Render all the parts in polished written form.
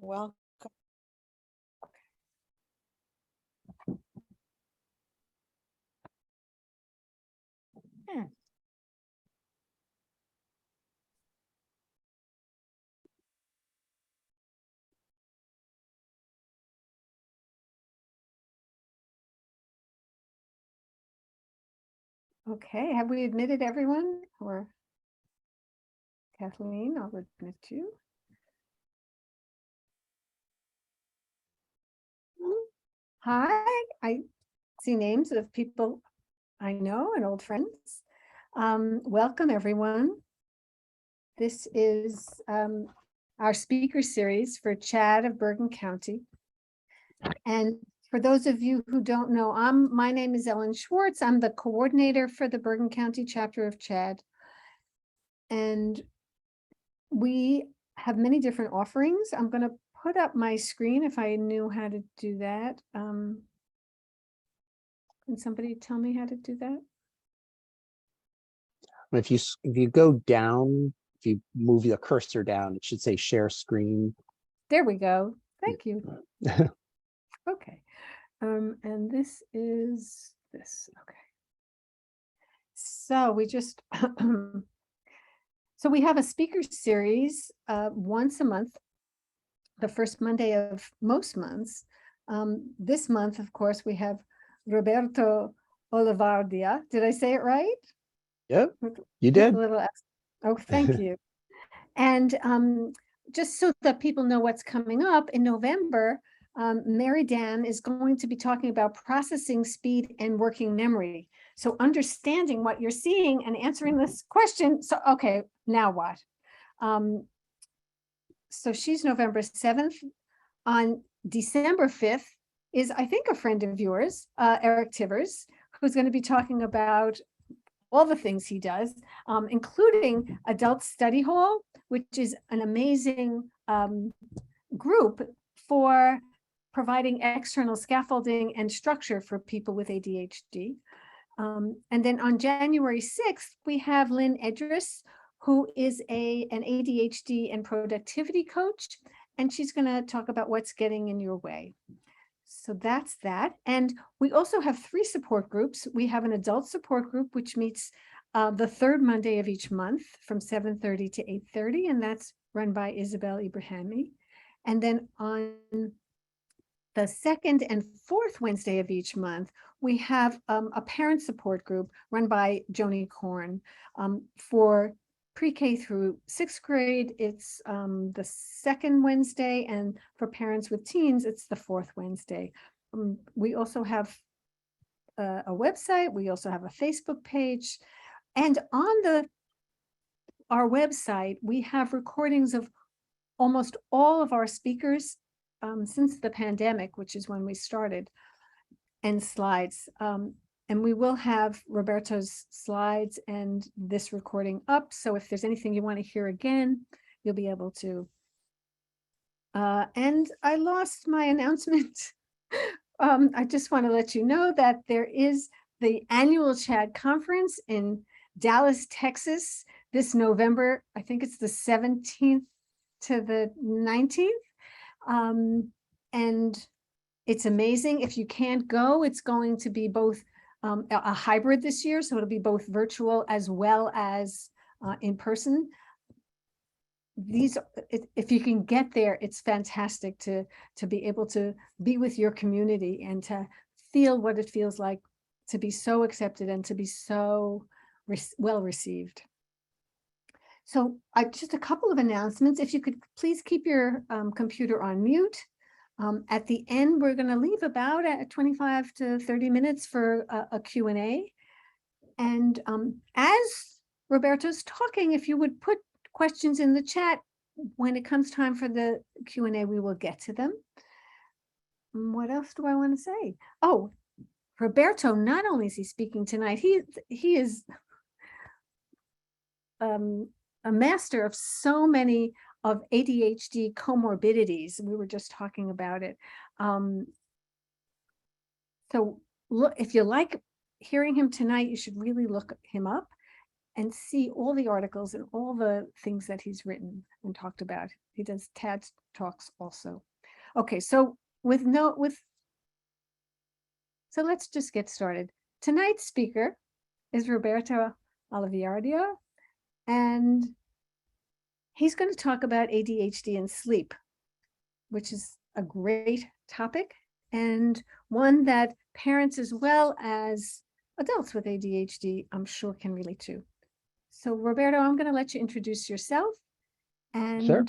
Welcome. Okay, have we admitted everyone, or Kathleen, I'll admit you. Hi, I see names of people I know and old friends. Welcome, everyone. This is our speaker series for CHAD of Bergen County. And for those of you who don't know, my name is Ellen Schwartz. I'm the coordinator for the Bergen County chapter of CHAD. And we have many different offerings. I'm going to put up my screen if I knew how to do that. Can somebody tell me how to do that? If you go down, if you move the cursor down, it should say share screen. There we go. Thank you. Okay. And this is this. Okay. So we just so we have a speaker series once a month, the first Monday of most months. This month, of course, we have Roberto Olivardia. Did I say it right? Yep, you did. Oh, thank you. And just so that people know what's coming up in November, Mary Dan is going to be talking about processing speed and working memory. So understanding what you're seeing and answering this question. So, okay, now what? So she's November 7th. On December 5th is, I think, a friend of yours, Eric Tivers, who's going to be talking about all the things he does, including Adult Study Hall, which is an amazing group for providing external scaffolding and structure for people with ADHD. And then on January 6th, we have Lynn Edris, who is an ADHD and productivity coach, and she's going to talk about what's getting in your way. So that's that. And we also have 3 support groups. We have an adult support group, which meets the third Monday of each month from 7:30 to 8:30, and that's run by Isabel Ibrahimi. And then on the second and fourth Wednesday of each month, we have a parent support group run by Joni Korn for pre-K through 6th grade. It's the second Wednesday, and for parents with teens, it's the 4th Wednesday. We also have a website. We also have a Facebook page. And on our website, we have recordings of almost all of our speakers since the pandemic, which is when we started, and slides. And we will have Roberto's slides and this recording up. So if there's anything you want to hear again, you'll be able to. And I lost my announcement. I just want to let you know that there is the annual CHAD conference in Dallas, Texas, this November. I think it's the 17th to the 19th. And it's amazing. If you can't go, it's going to be both a hybrid this year. So it'll be both virtual as well as in person. If you can get there, it's fantastic to be able to be with your community and to feel what it feels like to be so accepted and to be so well received. So just a couple of announcements. If you could please keep your computer on mute. At the end, we're going to leave about 25 to 30 minutes for a Q&A. And as Roberto's talking, if you would put questions in the chat, when it comes time for the Q&A, we will get to them. What else do I want to say? Oh, Roberto, not only is he speaking tonight, he is a master of so many of ADHD comorbidities. We were just talking about it. So look, if you like hearing him tonight, you should really look him up. and see all the articles and all the things that he's written and talked about. He does TED Talks also. Okay, so so let's just get started. Tonight's speaker is Roberto Olivardia, and he's going to talk about ADHD and sleep, which is a great topic and one that parents as well as adults with ADHD, I'm sure, can relate to. So Roberto, I'm going to let you introduce yourself and Sure.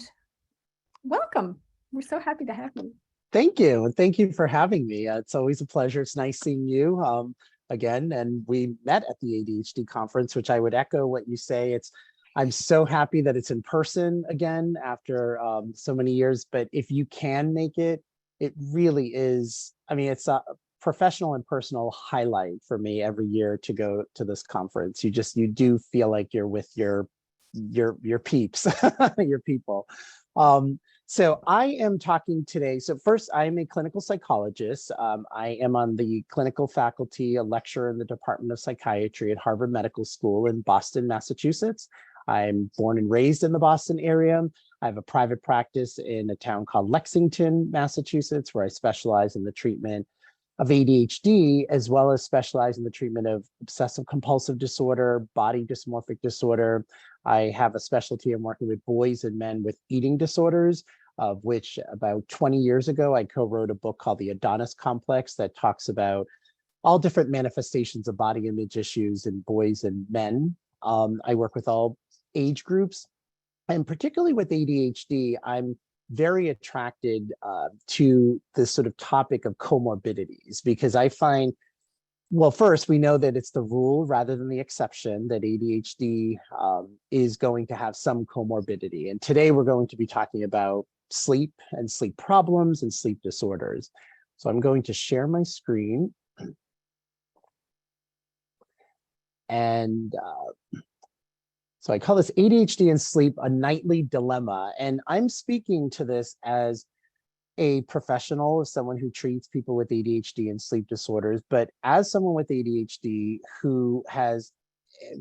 welcome. We're so happy to have you. Thank you. And thank you for having me. It's always a pleasure. It's nice seeing you again. And we met at the ADHD conference, which I would echo what you say. I'm so happy that it's in person again after so many years. But if you can make it, it really is. I mean, it's a professional and personal highlight for me every year to go to this conference. You do feel like you're with your peeps, your people. So I am talking today. So first, I'm a clinical psychologist. I am on the clinical faculty, a lecturer in the Department of Psychiatry at Harvard Medical School in Boston, Massachusetts. I'm born and raised in the Boston area. I have a private practice in a town called Lexington, Massachusetts, where I specialize in the treatment of ADHD, as well as specialize in the treatment of Obsessive-Compulsive Disorder, Body Dysmorphic Disorder. I have a specialty in working with boys and men with eating disorders, of which about 20 years ago, I co-wrote a book called the Adonis Complex that talks about all different manifestations of body image issues in boys and men. I work with all age groups, and particularly with ADHD, I'm very attracted to this sort of topic of comorbidities, because I find, well, first, we know that it's the rule rather than the exception that ADHD is going to have some comorbidity. And today we're going to be talking about sleep and sleep problems and sleep disorders. So I'm going to share my screen. And so I call this ADHD and sleep a nightly dilemma. And I'm speaking to this as a professional, as someone who treats people with ADHD and sleep disorders, but as someone with ADHD who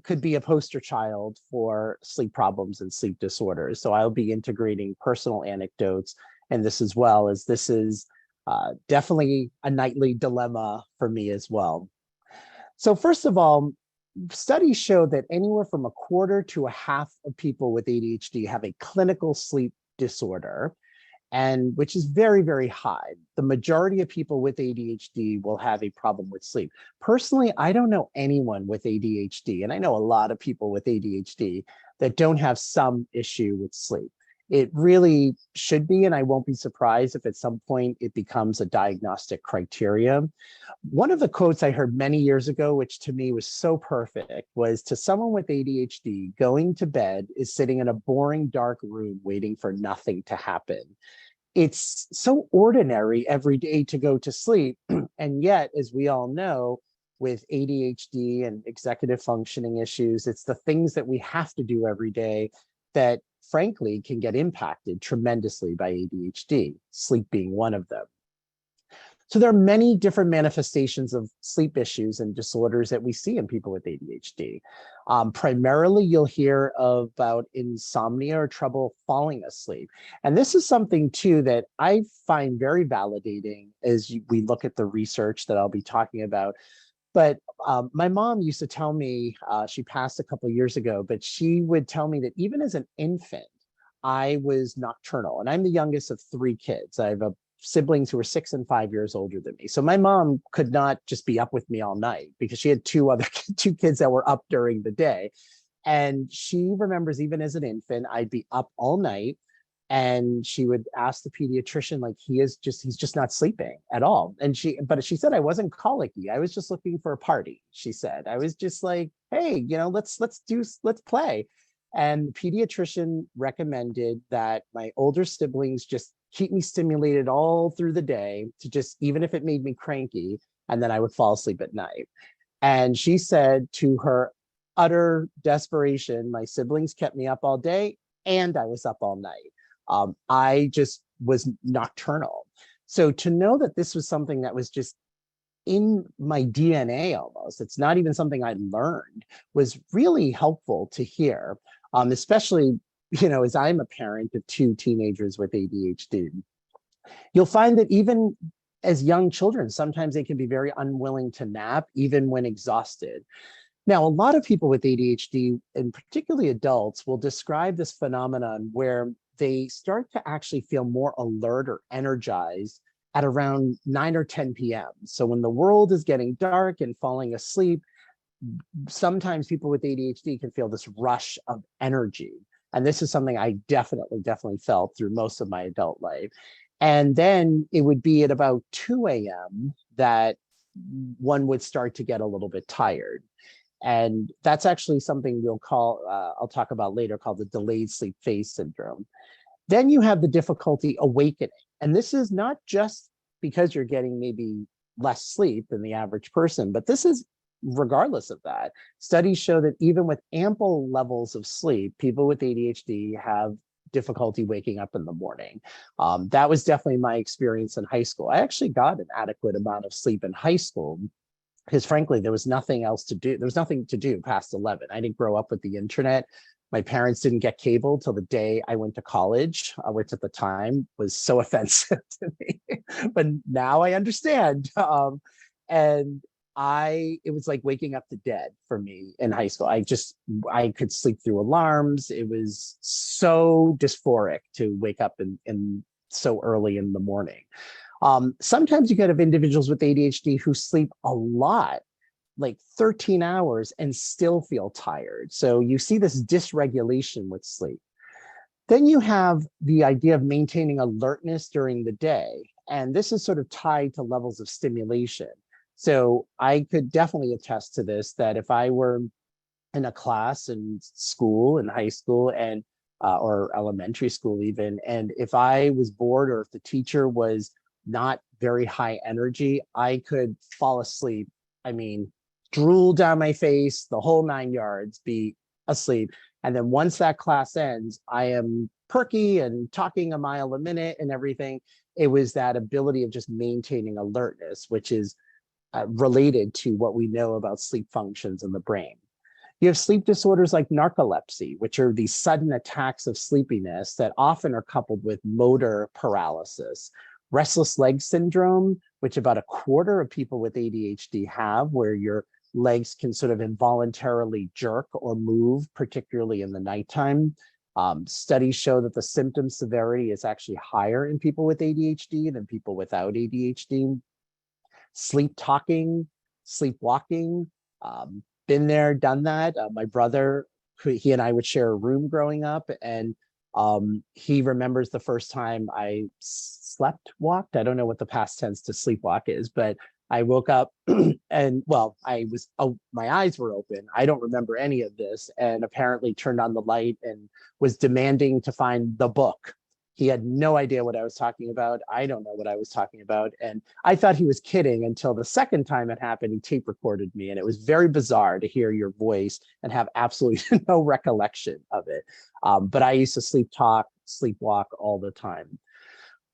could be a poster child for sleep problems and sleep disorders. So I'll be integrating personal anecdotes in this, as well as this is definitely a nightly dilemma for me as well. So first of all, studies show that anywhere from a quarter to a half of people with ADHD have a clinical sleep disorder, and which is very, very high. The majority of people with ADHD will have a problem with sleep. Personally, I don't know anyone with ADHD, and I know a lot of people with ADHD that don't have some issue with sleep. It really should be, and I won't be surprised if at some point it becomes a diagnostic criteria. One of the quotes I heard many years ago, which to me was so perfect, was, to someone with ADHD, going to bed is sitting in a boring, dark room waiting for nothing to happen. It's so ordinary every day to go to sleep. And yet, as we all know, with ADHD and executive functioning issues, it's the things that we have to do every day that frankly can get impacted tremendously by ADHD, sleep being one of them. So there are many different manifestations of sleep issues and disorders that we see in people with ADHD. Primarily, you'll hear about insomnia or trouble falling asleep. And this is something too that I find very validating as we look at the research that I'll be talking about. But my mom used to tell me, she passed a couple of years ago, but she would tell me that even as an infant, I was nocturnal. And I'm the youngest of three kids. I have siblings who were 6 and 5 years older than me. So my mom could not just be up with me all night, because she had two kids that were up during the day. And she remembers, even as an infant, I'd be up all night, and she would ask the pediatrician, like, he's just not sleeping at all. But she said I wasn't colicky. I was just looking for a party. She said, I was just like, hey, let's play. And the pediatrician recommended that my older siblings just keep me stimulated all through the day, to just, even if it made me cranky, and then I would fall asleep at night. And she said, to her utter desperation, my siblings kept me up all day and I was up all night. I just was nocturnal. So to know that this was something that was just in my DNA almost. It's not even something I learned, was really helpful to hear, especially, as I'm a parent of two teenagers with ADHD. You'll find that even as young children, sometimes they can be very unwilling to nap, even when exhausted. Now, a lot of people with ADHD, and particularly adults, will describe this phenomenon where they start to actually feel more alert or energized at around 9 or 10 p.m. So when the world is getting dark and falling asleep, sometimes people with ADHD can feel this rush of energy. And this is something I definitely felt through most of my adult life. And then it would be at about 2 a.m. that one would start to get a little bit tired. And that's actually something I'll talk about later, called the delayed sleep phase syndrome. Then you have the difficulty awakening. And this is not just because you're getting maybe less sleep than the average person, but this is regardless of that. Studies show that even with ample levels of sleep, people with ADHD have difficulty waking up in the morning. That was definitely my experience in high school. I actually got an adequate amount of sleep in high school because frankly, there was nothing else to do. There was nothing to do past 11. I didn't grow up with the internet. My parents didn't get cable till the day I went to college, which at the time was so offensive to me. But now I understand. And it was like waking up the dead for me in high school. I could sleep through alarms. It was so dysphoric to wake up in so early in the morning. Sometimes you get of individuals with ADHD who sleep a lot, like 13 hours, and still feel tired. So you see this dysregulation with sleep. Then you have the idea of maintaining alertness during the day. And this is sort of tied to levels of stimulation. So I could definitely attest to this, that if I were in a class in school, in high school, and or elementary school even, and if I was bored or if the teacher was not very high energy, I could fall asleep. I mean, drool down my face, the whole 9 yards, be asleep. And then once that class ends, I am perky and talking a mile a minute and everything. It was that ability of just maintaining alertness, which is related to what we know about sleep functions in the brain. You have sleep disorders like narcolepsy, which are these sudden attacks of sleepiness that often are coupled with motor paralysis. Restless leg syndrome, which about a quarter of people with ADHD have, where your legs can sort of involuntarily jerk or move, particularly in the nighttime. Studies show that the symptom severity is actually higher in people with ADHD than people without ADHD. Sleep talking, sleepwalking, been there, done that. My brother, he and I would share a room growing up, and he remembers the first time I slept walked. I don't know what the past tense to sleepwalk is, but I woke up and my eyes were open. I don't remember any of this, and apparently turned on the light and was demanding to find the book. He had no idea what I was talking about. I don't know what I was talking about. And I thought he was kidding until the second time it happened, he tape recorded me. And it was very bizarre to hear your voice and have absolutely no recollection of it. But I used to sleep talk, sleepwalk all the time.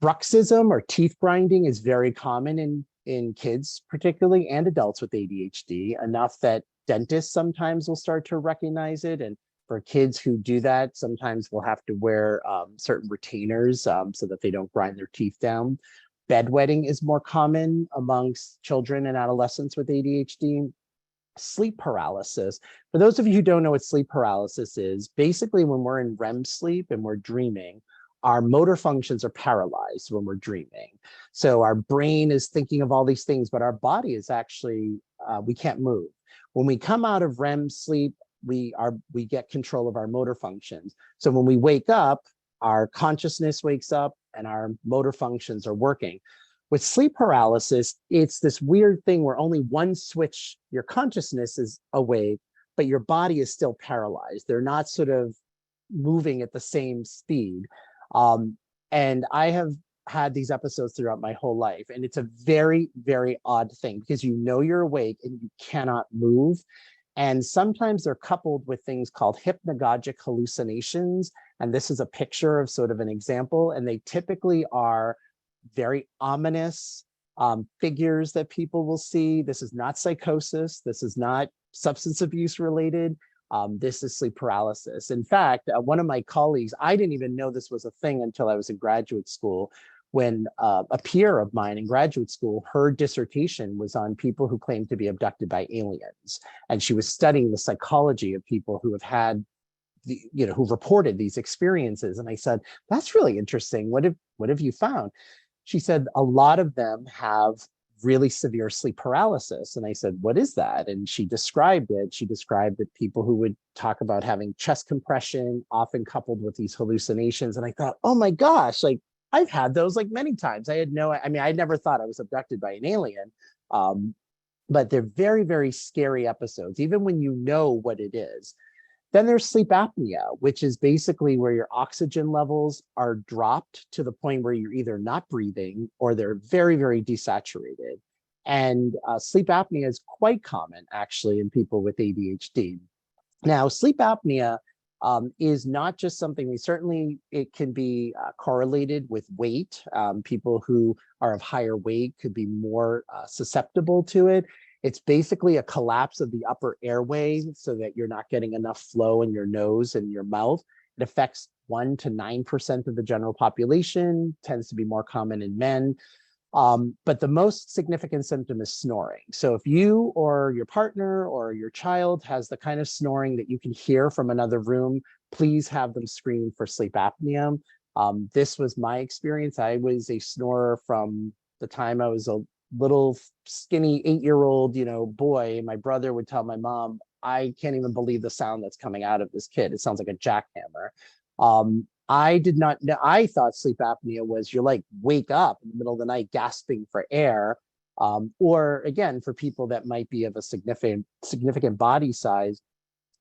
Bruxism or teeth grinding is very common in kids, particularly, and adults with ADHD, enough that dentists sometimes will start to recognize it. And for kids who do that, sometimes we'll have to wear certain retainers so that they don't grind their teeth down. Bedwetting is more common amongst children and adolescents with ADHD. Sleep paralysis. For those of you who don't know what sleep paralysis is, basically when we're in REM sleep and we're dreaming, our motor functions are paralyzed when we're dreaming. So our brain is thinking of all these things, but our body is actually, we can't move. When we come out of REM sleep, we get control of our motor functions. So when we wake up, our consciousness wakes up and our motor functions are working. With sleep paralysis, it's this weird thing where only one switch, your consciousness is awake, but your body is still paralyzed. They're not sort of moving at the same speed. And I have had these episodes throughout my whole life, and it's a very, very odd thing because you know you're awake and you cannot move. And sometimes they're coupled with things called hypnagogic hallucinations. And this is a picture of sort of an example. And they typically are very ominous, figures that people will see. This is not psychosis. This is not substance abuse related. This is sleep paralysis. In fact, one of my colleagues, I didn't even know this was a thing until I was in graduate school, when a peer of mine in graduate school, her dissertation was on people who claimed to be abducted by aliens. And she was studying the psychology of people who have had, who reported these experiences. And I said, that's really interesting. What have you found? She said, a lot of them have really severe sleep paralysis. And I said, what is that? And she described it. She described that people who would talk about having chest compression, often coupled with these hallucinations. And I thought, oh my gosh, like I've had those like many times. I never thought I was abducted by an alien. But they're very, very scary episodes, even when you know what it is. Then there's sleep apnea, which is basically where your oxygen levels are dropped to the point where you're either not breathing or they're very, very desaturated. And sleep apnea is quite common, actually, in people with ADHD. Now, sleep apnea is not just something, it can be correlated with weight. People who are of higher weight could be more susceptible to it. It's basically a collapse of the upper airway so that you're not getting enough flow in your nose and your mouth. It affects 1 to 9% of the general population, tends to be more common in men. But the most significant symptom is snoring. So if you or your partner or your child has the kind of snoring that you can hear from another room, please have them screen for sleep apnea. This was my experience. I was a snorer from the time I was a little skinny 8-year-old, boy. My brother would tell my mom, I can't even believe the sound that's coming out of this kid. It sounds like a jackhammer. I did not know. I thought sleep apnea was you're like wake up in the middle of the night gasping for air. Or again, for people that might be of a significant body size,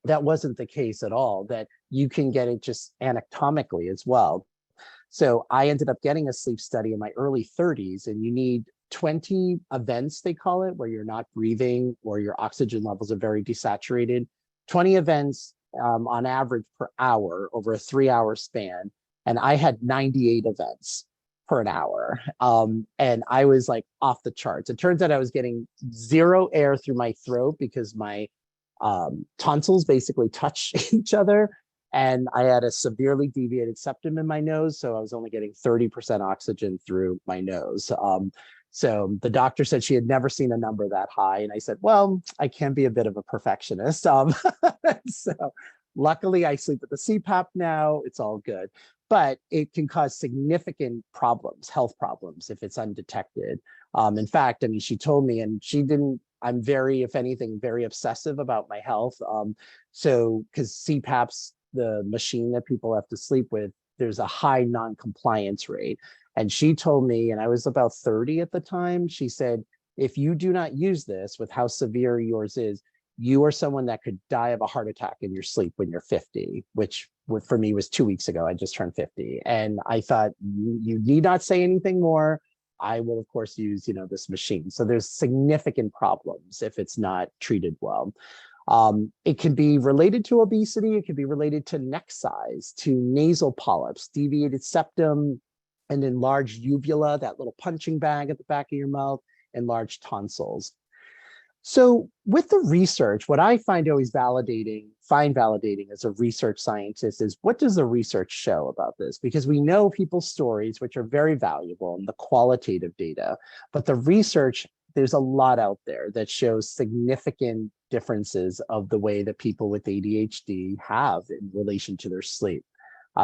that wasn't the case at all, that you can get it just anatomically as well. So I ended up getting a sleep study in my early 30s, and you need 20 events, they call it, where you're not breathing or your oxygen levels are very desaturated. 20 events on average per hour over a 3-hour span. And I had 98 events per an hour. And I was like off the charts. It turns out I was getting 0 air through my throat because my tonsils basically touch each other. And I had a severely deviated septum in my nose. So I was only getting 30% oxygen through my nose. So the doctor said she had never seen a number that high. And I said, well, I can be a bit of a perfectionist. So luckily I sleep with the CPAP now. It's all good. But it can cause significant problems, health problems, if it's undetected. In fact, she told me, and I'm very, if anything, very obsessive about my health. So because CPAP's the machine that people have to sleep with, there's a high non-compliance rate. And she told me, and I was about 30 at the time, she said, if you do not use this with how severe yours is, you are someone that could die of a heart attack in your sleep when you're 50, which for me was 2 weeks ago. I just turned 50. And I thought, you need not say anything more. I will, of course, use, this machine. So there's significant problems if it's not treated well. It can be related to obesity. It can be related to neck size, to nasal polyps, deviated septum, and enlarged uvula, that little punching bag at the back of your mouth, enlarged tonsils. So with the research, what I find always validating as a research scientist is, what does the research show about this? Because we know people's stories, which are very valuable, and the qualitative data, but the research, there's a lot out there that shows significant differences of the way that people with ADHD have in relation to their sleep.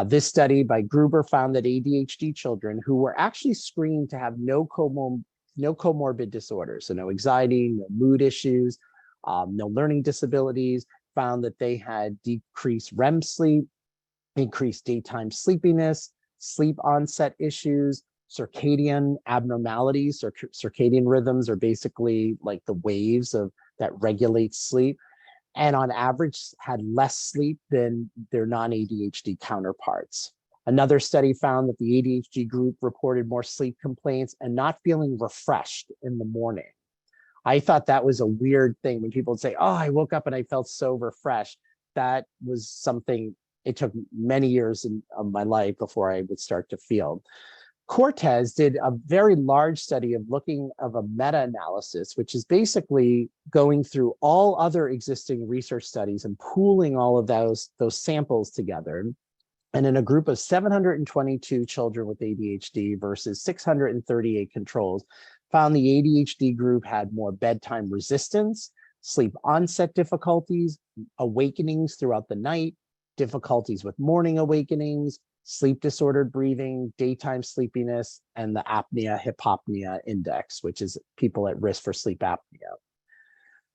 This study by Gruber found that ADHD children who were actually screened to have no comorbid disorders, so no anxiety, no mood issues, no learning disabilities, found that they had decreased REM sleep, increased daytime sleepiness, sleep onset issues, circadian abnormalities. Circadian rhythms are basically like the waves that regulate sleep, and on average had less sleep than their non-ADHD counterparts. Another study found that the ADHD group reported more sleep complaints and not feeling refreshed in the morning. I thought that was a weird thing when people would say, oh, I woke up and I felt so refreshed. That was something, it took many years of my life before I would start to feel. Cortez did a very large study of looking of a meta-analysis, which is basically going through all other existing research studies and pooling all of those samples together. And in a group of 722 children with ADHD versus 638 controls, found the ADHD group had more bedtime resistance, sleep onset difficulties, awakenings throughout the night, difficulties with morning awakenings, sleep disordered breathing, daytime sleepiness, and the apnea-hypopnea index, which is people at risk for sleep apnea.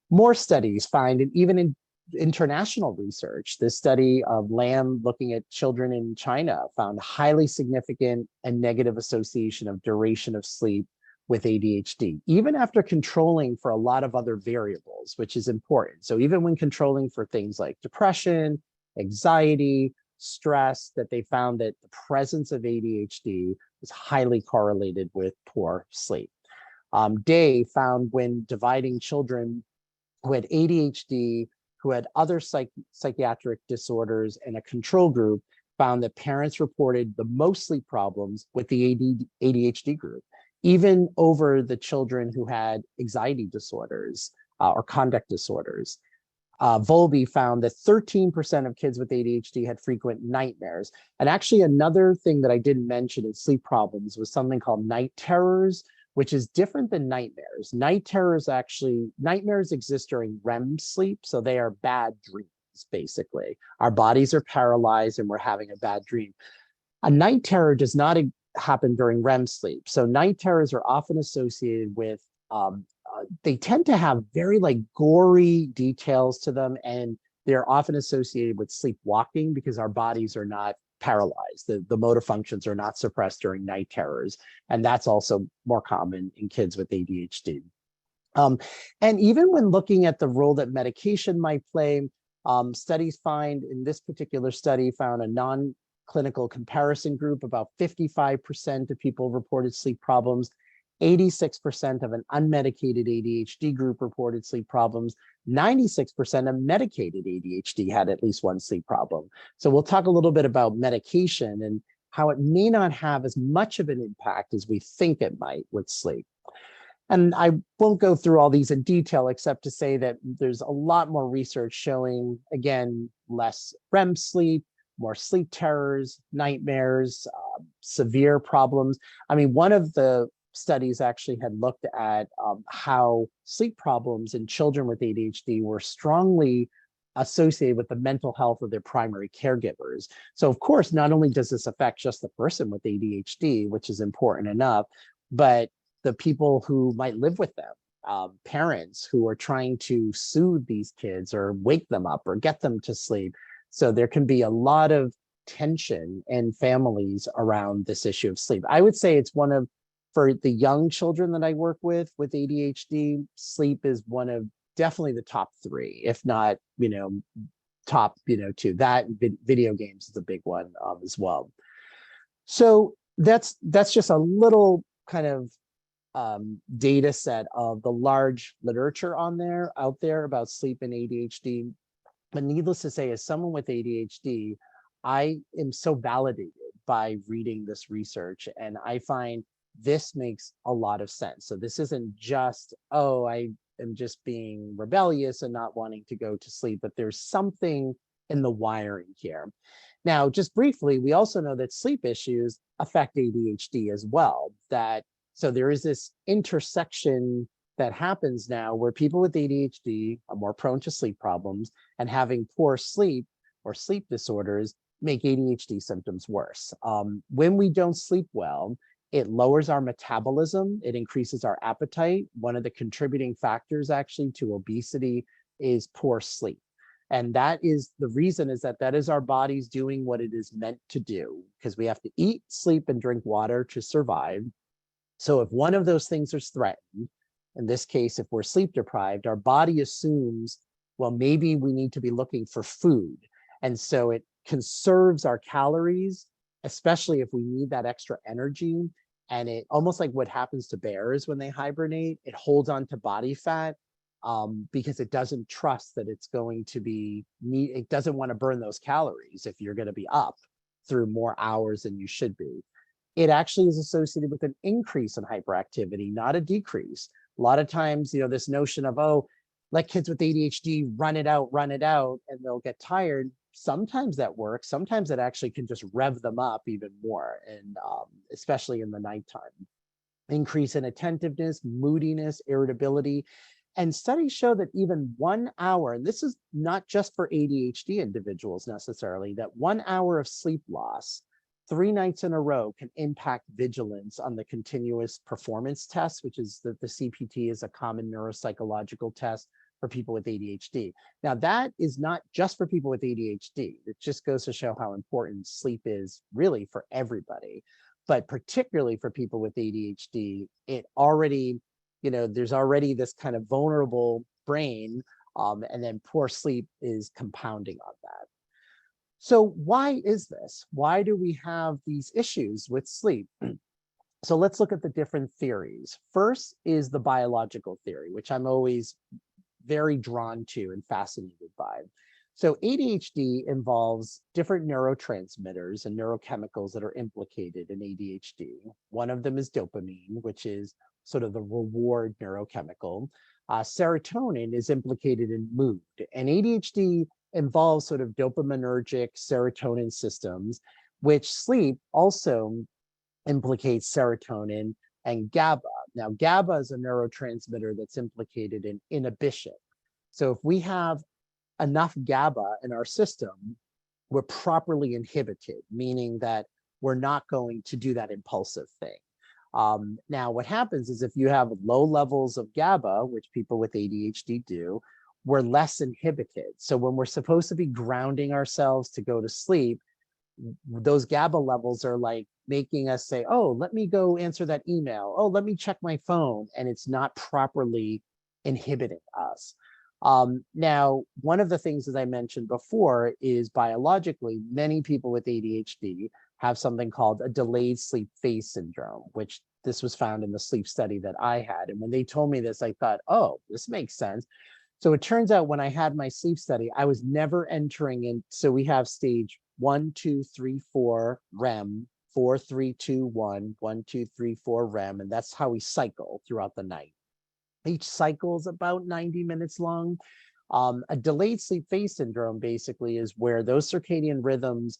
More studies find, and even in international research, this study of Lam looking at children in China found highly significant and negative association of duration of sleep with ADHD, even after controlling for a lot of other variables, which is important. So even when controlling for things like depression, anxiety, stress, that they found that the presence of ADHD was highly correlated with poor sleep. Day found when dividing children who had ADHD, who had other psychiatric disorders, and a control group, found that parents reported the most sleep problems with the ADHD group, even over the children who had anxiety disorders or conduct disorders. Volby found that 13% of kids with ADHD had frequent nightmares. And actually another thing that I didn't mention in sleep problems was something called night terrors, which is different than nightmares. Nightmares exist during REM sleep, so they are bad dreams, basically. Our bodies are paralyzed and we're having a bad dream. A night terror does not happen during REM sleep. So night terrors are often associated with they tend to have very gory details to them, and they're often associated with sleepwalking because our bodies are not paralyzed. The motor functions are not suppressed during night terrors. And that's also more common in kids with ADHD. And even when looking at the role that medication might play, studies find, in this particular study, found a non-clinical comparison group, about 55% of people reported sleep problems. 86% of an unmedicated ADHD group reported sleep problems. 96% of medicated ADHD had at least one sleep problem. So we'll talk a little bit about medication and how it may not have as much of an impact as we think it might with sleep. And I won't go through all these in detail, except to say that there's a lot more research showing, again, less REM sleep, more sleep terrors, nightmares, severe problems. I mean, one of the studies actually had looked at how sleep problems in children with ADHD were strongly associated with the mental health of their primary caregivers. So of course, not only does this affect just the person with ADHD, which is important enough, but the people who might live with them, parents who are trying to soothe these kids or wake them up or get them to sleep. So there can be a lot of tension in families around this issue of sleep. I would say it's one of, for the young children that I work with ADHD, sleep is one of definitely the top three, if not, top, two. That video games is a big one as well. So that's just a little kind of data set of the large literature out there about sleep and ADHD. But needless to say, as someone with ADHD, I am so validated by reading this research, and I find this makes a lot of sense. So this isn't just, oh, I am just being rebellious and not wanting to go to sleep, but there's something in the wiring here. Now, just briefly, we also know that sleep issues affect ADHD as well. So there is this intersection that happens now where people with ADHD are more prone to sleep problems, and having poor sleep or sleep disorders make ADHD symptoms worse. When we don't sleep well, it lowers our metabolism, it increases our appetite. One of the contributing factors actually to obesity is poor sleep. And that is the reason, is that is our bodies doing what it is meant to do, because we have to eat, sleep, and drink water to survive. So if one of those things is threatened, in this case, if we're sleep deprived, our body assumes, well, maybe we need to be looking for food. And so it conserves our calories, especially if we need that extra energy. And it almost like what happens to bears when they hibernate, it holds on to body fat because it doesn't trust that it's going to be, it doesn't want to burn those calories if you're going to be up through more hours than you should be. it actually is associated with an increase in hyperactivity, not a decrease. A lot of times, this notion of, oh, let kids with ADHD run it out, and they'll get tired. Sometimes that works. Sometimes it actually can just rev them up even more, and especially in the nighttime. Increase in attentiveness, moodiness, irritability. And studies show that even 1 hour, and this is not just for ADHD individuals necessarily, that 1 hour of sleep loss 3 nights in a row can impact vigilance on the continuous performance test, which is the CPT is a common neuropsychological test for people with ADHD. Now, that is not just for people with ADHD. It just goes to show how important sleep is really for everybody, but particularly for people with ADHD. It already, there's already this kind of vulnerable brain, and then poor sleep is compounding on that. So why is this? Why do we have these issues with sleep? So let's look at the different theories. First is the biological theory, which I'm always very drawn to and fascinated by. So ADHD involves different neurotransmitters and neurochemicals that are implicated in ADHD. One of them is dopamine, which is sort of the reward neurochemical. Serotonin is implicated in mood, and ADHD involves sort of dopaminergic serotonin systems, which sleep also implicates serotonin and GABA. Now, GABA is a neurotransmitter that's implicated in inhibition. So if we have enough GABA in our system, we're properly inhibited, meaning that we're not going to do that impulsive thing. Now, what happens is if you have low levels of GABA, which people with ADHD do, we're less inhibited. So when we're supposed to be grounding ourselves to go to sleep, those GABA levels are like making us say, oh, let me go answer that email. Oh, let me check my phone. And it's not properly inhibiting us. Now, one of the things, as I mentioned before, is biologically, many people with ADHD have something called a delayed sleep phase syndrome, which this was found in the sleep study that I had. And when they told me this, I thought, oh, this makes sense. So it turns out when I had my sleep study, I was never entering in. So we have stage 1, 2, 3, 4 REM, 4, 3, 2, 1, 1, 2, 3, 4 REM. And that's how we cycle throughout the night. Each cycle is about 90 minutes long. A delayed sleep phase syndrome basically is where those circadian rhythms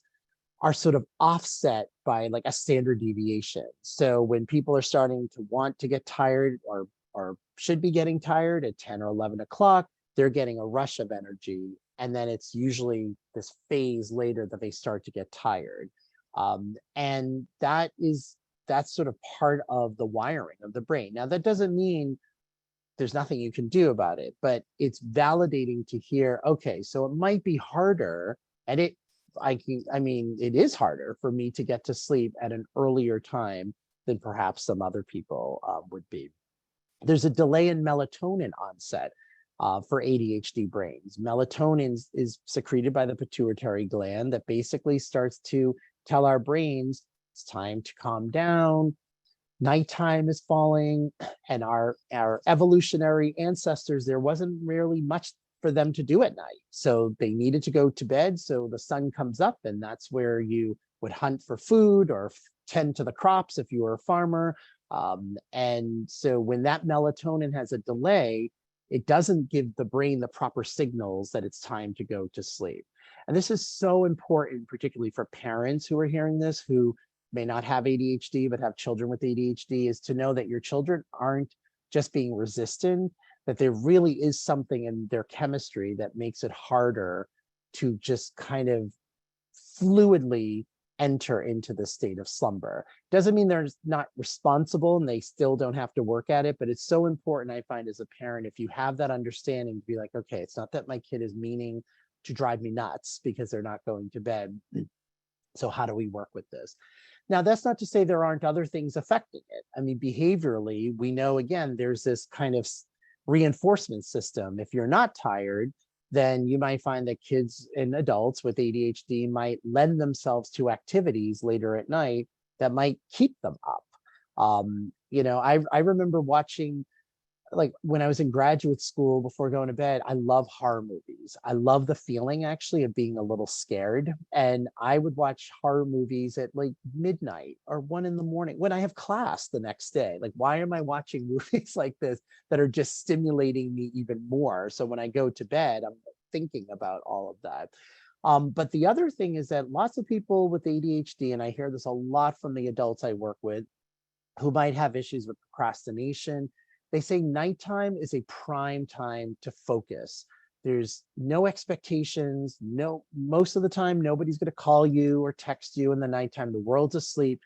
are sort of offset by like a standard deviation. So when people are starting to want to get tired or should be getting tired at 10 or 11 o'clock, they're getting a rush of energy. And then it's usually this phase later that they start to get tired. And that's sort of part of the wiring of the brain. Now, that doesn't mean there's nothing you can do about it, but it's validating to hear, okay, so it might be harder, and it is harder for me to get to sleep at an earlier time than perhaps some other people would be. There's a delay in melatonin onset for ADHD brains. Melatonin is secreted by the pituitary gland that basically starts to tell our brains it's time to calm down, nighttime is falling, and our evolutionary ancestors, there wasn't really much for them to do at night. So they needed to go to bed. So the sun comes up, and that's where you would hunt for food or tend to the crops if you were a farmer. And so when that melatonin has a delay, it doesn't give the brain the proper signals that it's time to go to sleep. And this is so important, particularly for parents who are hearing this, who may not have ADHD, but have children with ADHD, is to know that your children aren't just being resistant, that there really is something in their chemistry that makes it harder to just kind of fluidly enter into the state of slumber. Doesn't mean they're not responsible and they still don't have to work at it, but it's so important, I find, as a parent, if you have that understanding, to be like, okay, it's not that my kid is meaning to drive me nuts because they're not going to bed. So how do we work with this? Now, that's not to say there aren't other things affecting it. I mean, behaviorally, we know, again, there's this kind of reinforcement system. If you're not tired, then you might find that kids and adults with ADHD might lend themselves to activities later at night that might keep them up. I remember watching like when I was in graduate school before going to bed, I love horror movies. I love the feeling actually of being a little scared. And I would watch horror movies at like midnight or 1 in the morning when I have class the next day. Like, why am I watching movies like this that are just stimulating me even more? So when I go to bed, I'm thinking about all of that. But the other thing is that lots of people with ADHD, and I hear this a lot from the adults I work with, who might have issues with procrastination, they say nighttime is a prime time to focus. There's no expectations. No, most of the time, nobody's going to call you or text you in the nighttime. The world's asleep.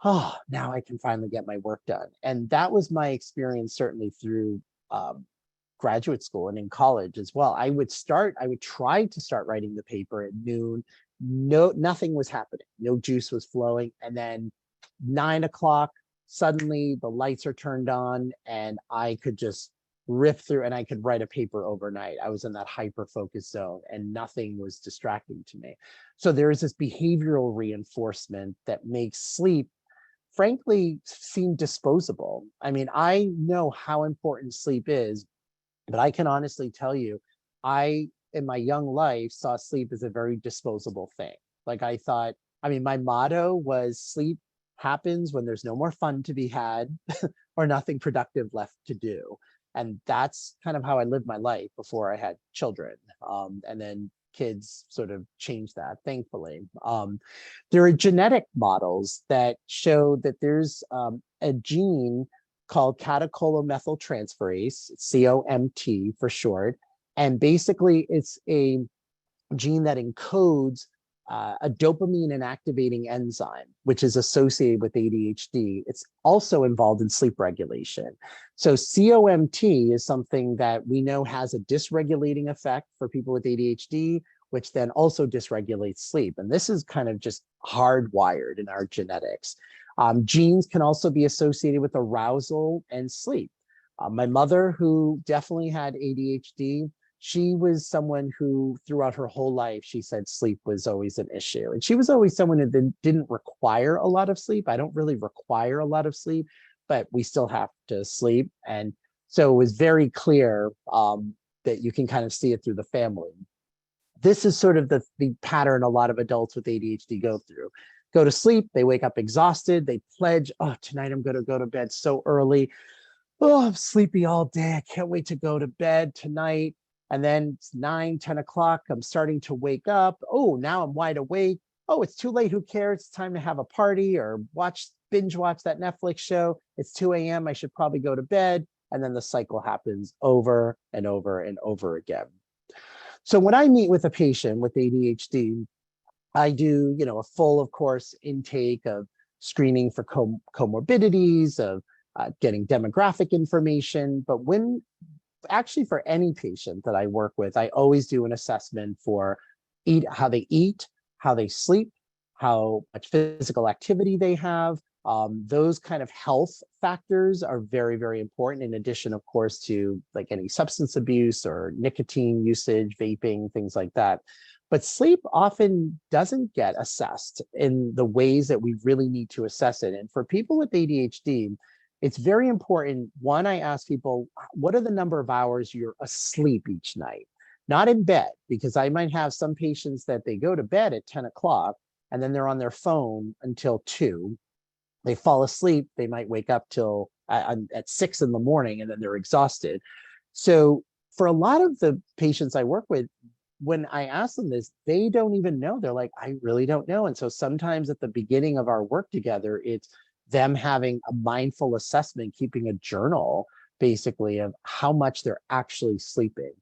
Oh, now I can finally get my work done. And that was my experience, certainly through graduate school and in college as well. I would try to start writing the paper at noon. No, nothing was happening. No juice was flowing. And then 9 o'clock, suddenly the lights are turned on and I could just rip through and I could write a paper overnight. I was in that hyper focus zone and nothing was distracting to me. So there is this behavioral reinforcement that makes sleep, frankly, seem disposable. I mean, I know how important sleep is, but I can honestly tell you, I, in my young life, saw sleep as a very disposable thing. Like I thought, I mean, my motto was sleep happens when there's no more fun to be had or nothing productive left to do. And that's kind of how I lived my life before I had children. And then kids sort of changed that, thankfully. There are genetic models that show that there's a gene called catecholomethyltransferase, COMT for short. And basically, it's a gene that encodes a dopamine inactivating enzyme, which is associated with ADHD. It's also involved in sleep regulation. So COMT is something that we know has a dysregulating effect for people with ADHD, which then also dysregulates sleep. And this is kind of just hardwired in our genetics. Genes can also be associated with arousal and sleep. My mother, who definitely had ADHD, she was someone who throughout her whole life, she said sleep was always an issue. And she was always someone who didn't require a lot of sleep. I don't really require a lot of sleep, but we still have to sleep. And so it was very clear that you can kind of see it through the family. This is sort of the pattern a lot of adults with ADHD go through. Go to sleep, they wake up exhausted, they pledge, oh, tonight I'm going to go to bed so early. Oh, I'm sleepy all day. I can't wait to go to bed tonight. And then it's 9, 10 o'clock. I'm starting to wake up. Oh, now I'm wide awake. Oh, it's too late. Who cares? It's time to have a party or binge watch that Netflix show. It's 2 a.m. I should probably go to bed. And then the cycle happens over and over and over again. So when I meet with a patient with ADHD, I do, a full, of course, intake of screening for comorbidities, of getting demographic information. But actually for any patient that I work with, I always do an assessment for how they eat, how they sleep, how much physical activity they have. Those kind of health factors are very, very important, in addition, of course, to like any substance abuse or nicotine usage, vaping, things like that. But sleep often doesn't get assessed in the ways that we really need to assess it. And for people with ADHD, it's very important. One, I ask people, what are the number of hours you're asleep each night? Not in bed, because I might have some patients that they go to bed at 10 o'clock and then they're on their phone until 2. They fall asleep. They might wake up till at 6 in the morning and then they're exhausted. So for a lot of the patients I work with, when I ask them this, they don't even know. They're like, I really don't know. And so sometimes at the beginning of our work together, it's them having a mindful assessment, keeping a journal basically of how much they're actually sleeping.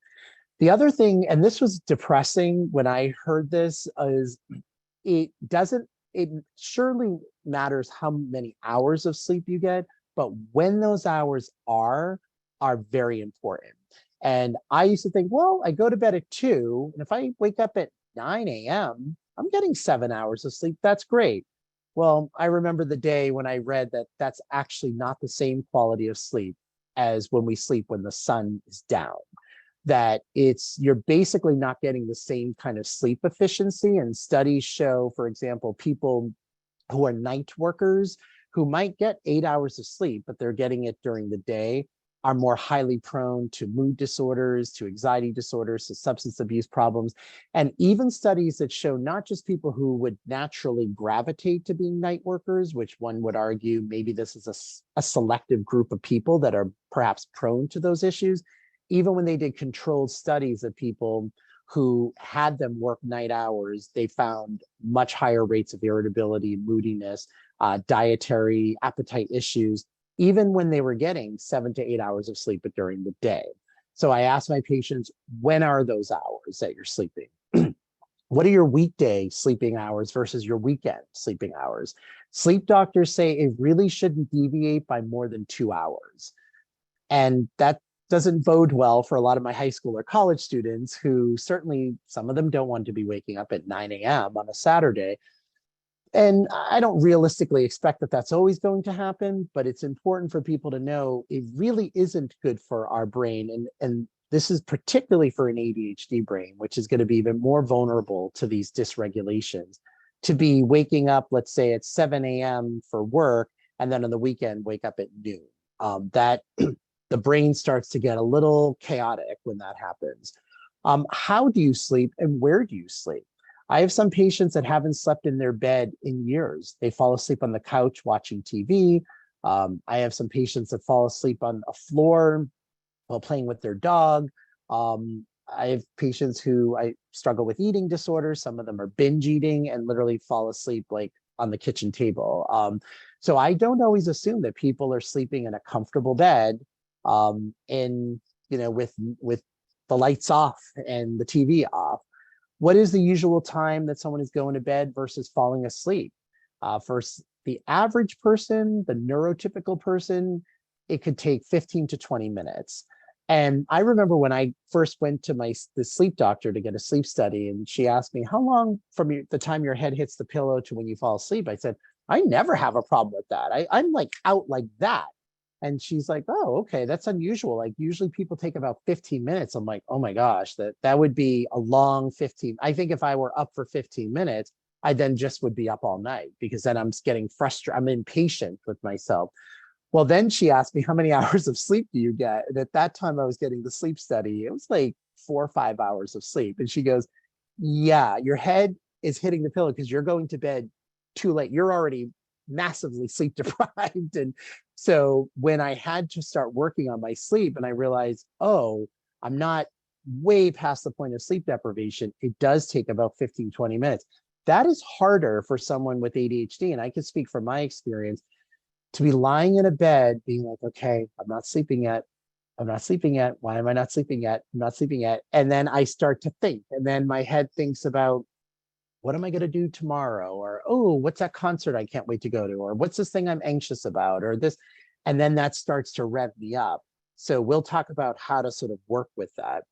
The other thing, and this was depressing when I heard this, is it surely matters how many hours of sleep you get, but when those hours are very important. And I used to think, well, I go to bed at 2, and if I wake up at 9 a.m., I'm getting 7 hours of sleep. That's great. Well, I remember the day when I read that that's actually not the same quality of sleep as when we sleep when the sun is down. That you're basically not getting the same kind of sleep efficiency. And studies show, for example, people who are night workers who might get 8 hours of sleep, but they're getting it during the day, are more highly prone to mood disorders, to anxiety disorders, to substance abuse problems, and even studies that show not just people who would naturally gravitate to being night workers, which one would argue maybe this is a selective group of people that are perhaps prone to those issues. Even when they did controlled studies of people who had them work night hours, they found much higher rates of irritability, moodiness, dietary appetite issues, even when they were getting 7 to 8 hours of sleep during the day. So I asked my patients, when are those hours that you're sleeping? What are your weekday sleeping hours versus your weekend sleeping hours? Sleep doctors say it really shouldn't deviate by more than 2 hours. And that doesn't bode well for a lot of my high school or college students who certainly, some of them don't want to be waking up at 9 a.m. on a Saturday. And I don't realistically expect that that's always going to happen, but it's important for people to know it really isn't good for our brain. And this is particularly for an ADHD brain, which is going to be even more vulnerable to these dysregulations, to be waking up, let's say at 7 a.m. for work, and then on the weekend, wake up at noon. That the brain starts to get a little chaotic when that happens. How do you sleep and where do you sleep? I have some patients that haven't slept in their bed in years. They fall asleep on the couch watching TV. I have some patients that fall asleep on a floor while playing with their dog. I have patients who I struggle with eating disorders. Some of them are binge eating and literally fall asleep like on the kitchen table. So I don't always assume that people are sleeping in a comfortable bed with the lights off and the TV off. What is the usual time that someone is going to bed versus falling asleep? For the average person, the neurotypical person, it could take 15 to 20 minutes. And I remember when I first went to the sleep doctor to get a sleep study, and she asked me, how long from the time your head hits the pillow to when you fall asleep? I said, I never have a problem with that. I'm like out like that. And she's like, oh, okay, that's unusual. Like usually people take about 15 minutes. I'm like, oh my gosh, that would be a long 15. I think if I were up for 15 minutes, I then just would be up all night because then I'm getting frustrated. I'm impatient with myself. Well, then she asked me, how many hours of sleep do you get? And at that time I was getting the sleep study. It was like 4 or 5 hours of sleep. And she goes, yeah, your head is hitting the pillow because you're going to bed too late. You're already massively sleep deprived. And so when I had to start working on my sleep and I realized, oh, I'm not way past the point of sleep deprivation, it does take about 15, 20 minutes. That is harder for someone with ADHD. And I can speak from my experience to be lying in a bed being like, okay, I'm not sleeping yet. I'm not sleeping yet. Why am I not sleeping yet? I'm not sleeping yet. And then I start to think, and then my head thinks about, what am I going to do tomorrow? Or, oh, what's that concert I can't wait to go to? Or what's this thing I'm anxious about? Or this, and then that starts to rev me up. So we'll talk about how to sort of work with that.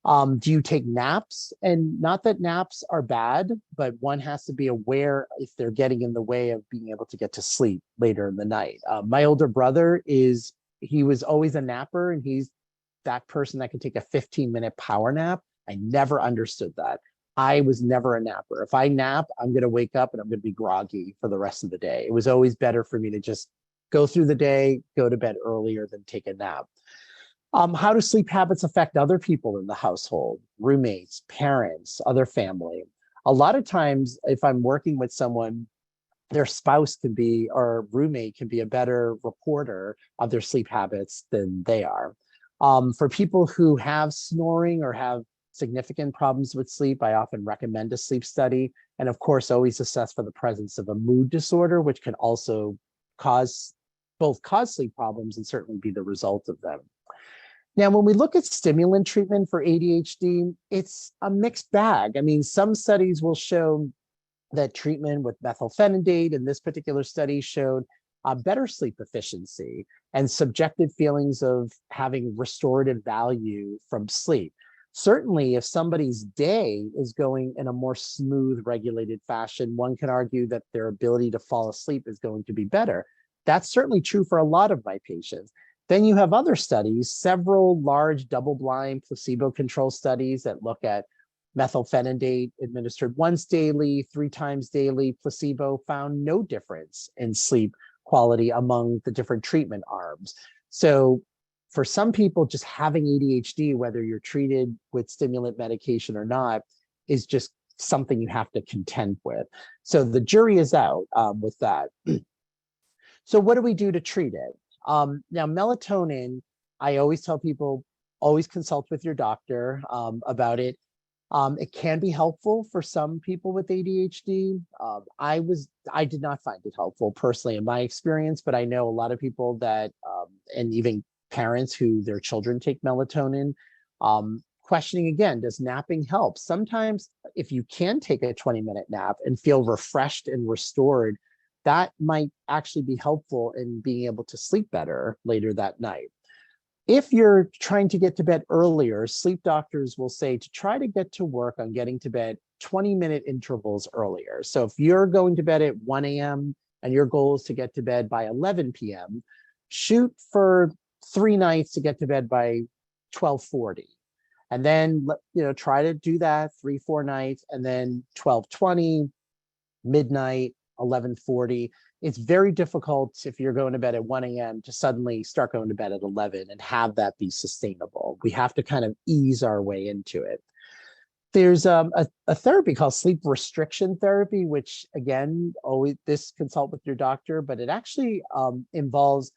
Do you take naps? And not that naps are bad, but one has to be aware if they're getting in the way of being able to get to sleep later in the night. My older brother he was always a napper, and he's that person that can take a 15-minute power nap. I never understood that. I was never a napper. If I nap, I'm going to wake up and I'm going to be groggy for the rest of the day. It was always better for me to just go through the day, go to bed earlier than take a nap. How do sleep habits affect other people in the household, roommates, parents, other family? A lot of times, if I'm working with someone, their spouse can be, or roommate can be a better reporter of their sleep habits than they are. For people who have snoring or have significant problems with sleep, I often recommend a sleep study. And of course, always assess for the presence of a mood disorder, which can also cause sleep problems and certainly be the result of them. Now, when we look at stimulant treatment for ADHD, it's a mixed bag. I mean, some studies will show that treatment with methylphenidate in this particular study showed better sleep efficiency and subjective feelings of having restorative value from sleep. Certainly, if somebody's day is going in a more smooth, regulated fashion, one can argue that their ability to fall asleep is going to be better. That's certainly true for a lot of my patients. Then you have other studies, several large double-blind placebo-controlled studies that look at methylphenidate administered once daily, 3 times daily. Placebo found no difference in sleep quality among the different treatment arms. So for some people, just having ADHD, whether you're treated with stimulant medication or not, is just something you have to contend with. So the jury is out with that. So what do we do to treat it? Now, melatonin, I always tell people, always consult with your doctor about it. It can be helpful for some people with ADHD. I did not find it helpful personally in my experience, but I know a lot of people that, and even parents who their children take melatonin. Questioning again, does napping help? Sometimes if you can take a 20-minute nap and feel refreshed and restored, that might actually be helpful in being able to sleep better later that night. If you're trying to get to bed earlier, sleep doctors will say to try to get to work on getting to bed 20-minute intervals earlier. So if you're going to bed at 1 a.m. and your goal is to get to bed by 11 p.m., shoot for 3 nights to get to bed by 12:40. And then, try to do that 3-4 nights, and then 12:20, midnight, 11:40. It's very difficult if you're going to bed at 1 a.m. to suddenly start going to bed at 11 and have that be sustainable. We have to kind of ease our way into it. There's a therapy called sleep restriction therapy, which again, always this consult with your doctor, but it actually involves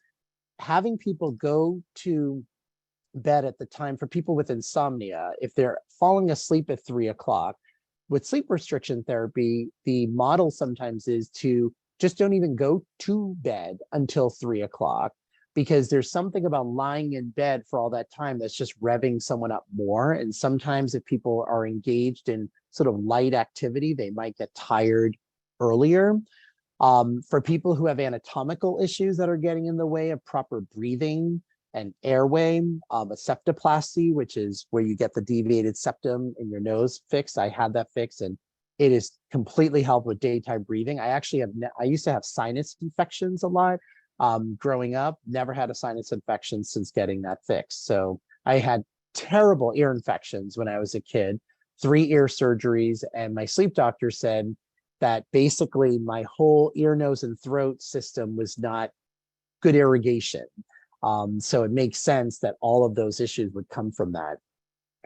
having people go to bed at the time. For people with insomnia, if they're falling asleep at 3 o'clock, with sleep restriction therapy, the model sometimes is to just don't even go to bed until 3 o'clock, because there's something about lying in bed for all that time that's just revving someone up more. And sometimes if people are engaged in sort of light activity, they might get tired earlier. For people who have anatomical issues that are getting in the way of proper breathing and airway, a septoplasty, which is where you get the deviated septum in your nose fixed. I had that fixed, and it is completely helped with daytime breathing. I used to have sinus infections a lot growing up, never had a sinus infection since getting that fixed. So I had terrible ear infections when I was a kid, 3 ear surgeries, and my sleep doctor said that basically my whole ear, nose, and throat system was not good irrigation. So it makes sense that all of those issues would come from that.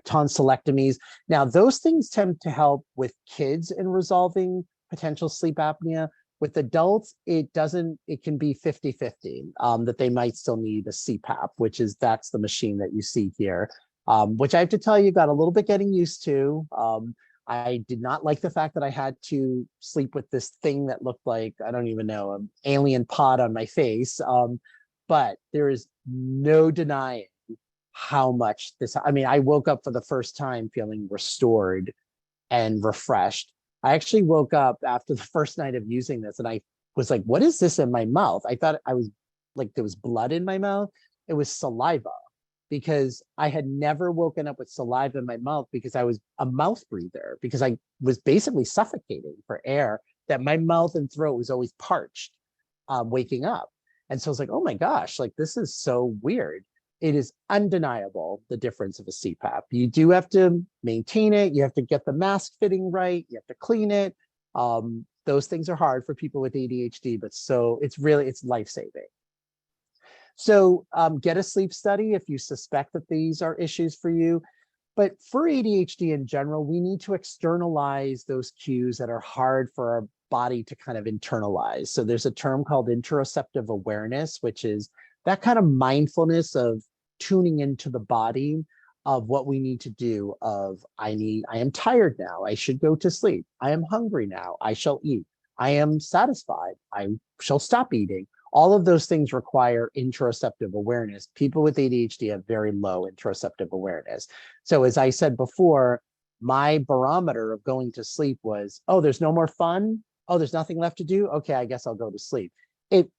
Tonsillectomies. Now, those things tend to help with kids in resolving potential sleep apnea. With adults, it can be 50-50, that they might still need a CPAP, that's the machine that you see here, which I have to tell you, got a little bit getting used to. I did not like the fact that I had to sleep with this thing that looked like, I don't even know, an alien pod on my face. But there is no denying how much I woke up for the first time feeling restored and refreshed. I actually woke up after the first night of using this, and I was like, what is this in my mouth? I thought I was like, there was blood in my mouth. It was saliva, because I had never woken up with saliva in my mouth, because I was a mouth breather, because I was basically suffocating for air, that my mouth and throat was always parched waking up. And so I was like, oh my gosh, like this is so weird. It is undeniable, the difference of a CPAP. You do have to maintain it. You have to get the mask fitting right. You have to clean it. Those things are hard for people with ADHD, but it's life-saving. So get a sleep study if you suspect that these are issues for you. But for ADHD in general, we need to externalize those cues that are hard for our body to kind of internalize. So there's a term called interoceptive awareness, which is that kind of mindfulness of tuning into the body of what we need to do, I am tired now, I should go to sleep. I am hungry now, I shall eat. I am satisfied, I shall stop eating. All of those things require interoceptive awareness. People with ADHD have very low interoceptive awareness. So as I said before, my barometer of going to sleep was, oh, there's no more fun. Oh, there's nothing left to do. Okay, I guess I'll go to sleep. It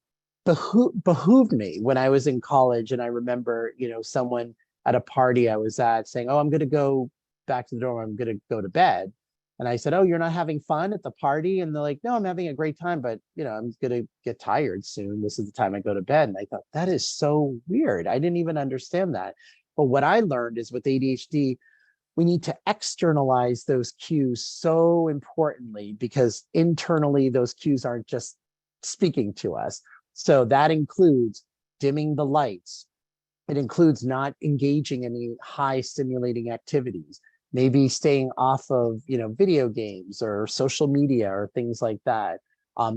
behooved me when I was in college. And I remember, someone at a party I was at saying, oh, I'm going to go back to the dorm. I'm going to go to bed. And I said, oh, you're not having fun at the party? And they're like, no, I'm having a great time, but I'm going to get tired soon. This is the time I go to bed. And I thought, that is so weird. I didn't even understand that. But what I learned is with ADHD, we need to externalize those cues so importantly, because internally those cues aren't just speaking to us. So that includes dimming the lights, It includes not engaging in any high stimulating activities, maybe staying off of, video games or social media or things like that.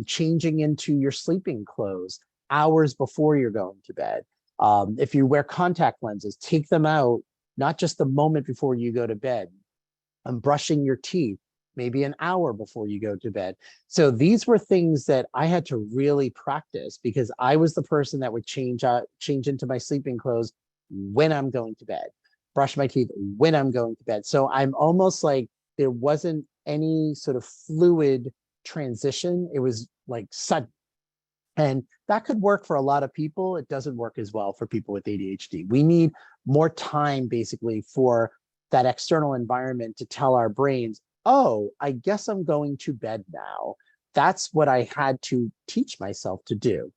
Changing into your sleeping clothes hours before you're going to bed. If you wear contact lenses, take them out, not just the moment before you go to bed. Brushing your teeth, maybe an hour before you go to bed. So these were things that I had to really practice because I was the person that would change into my sleeping clothes when I'm going to bed, brush my teeth when I'm going to bed. So I'm almost like there wasn't any sort of fluid transition. It was like sudden. And that could work for a lot of people. It doesn't work as well for people with ADHD. We need more time basically for that external environment to tell our brains, oh, I guess I'm going to bed now. That's what I had to teach myself to do.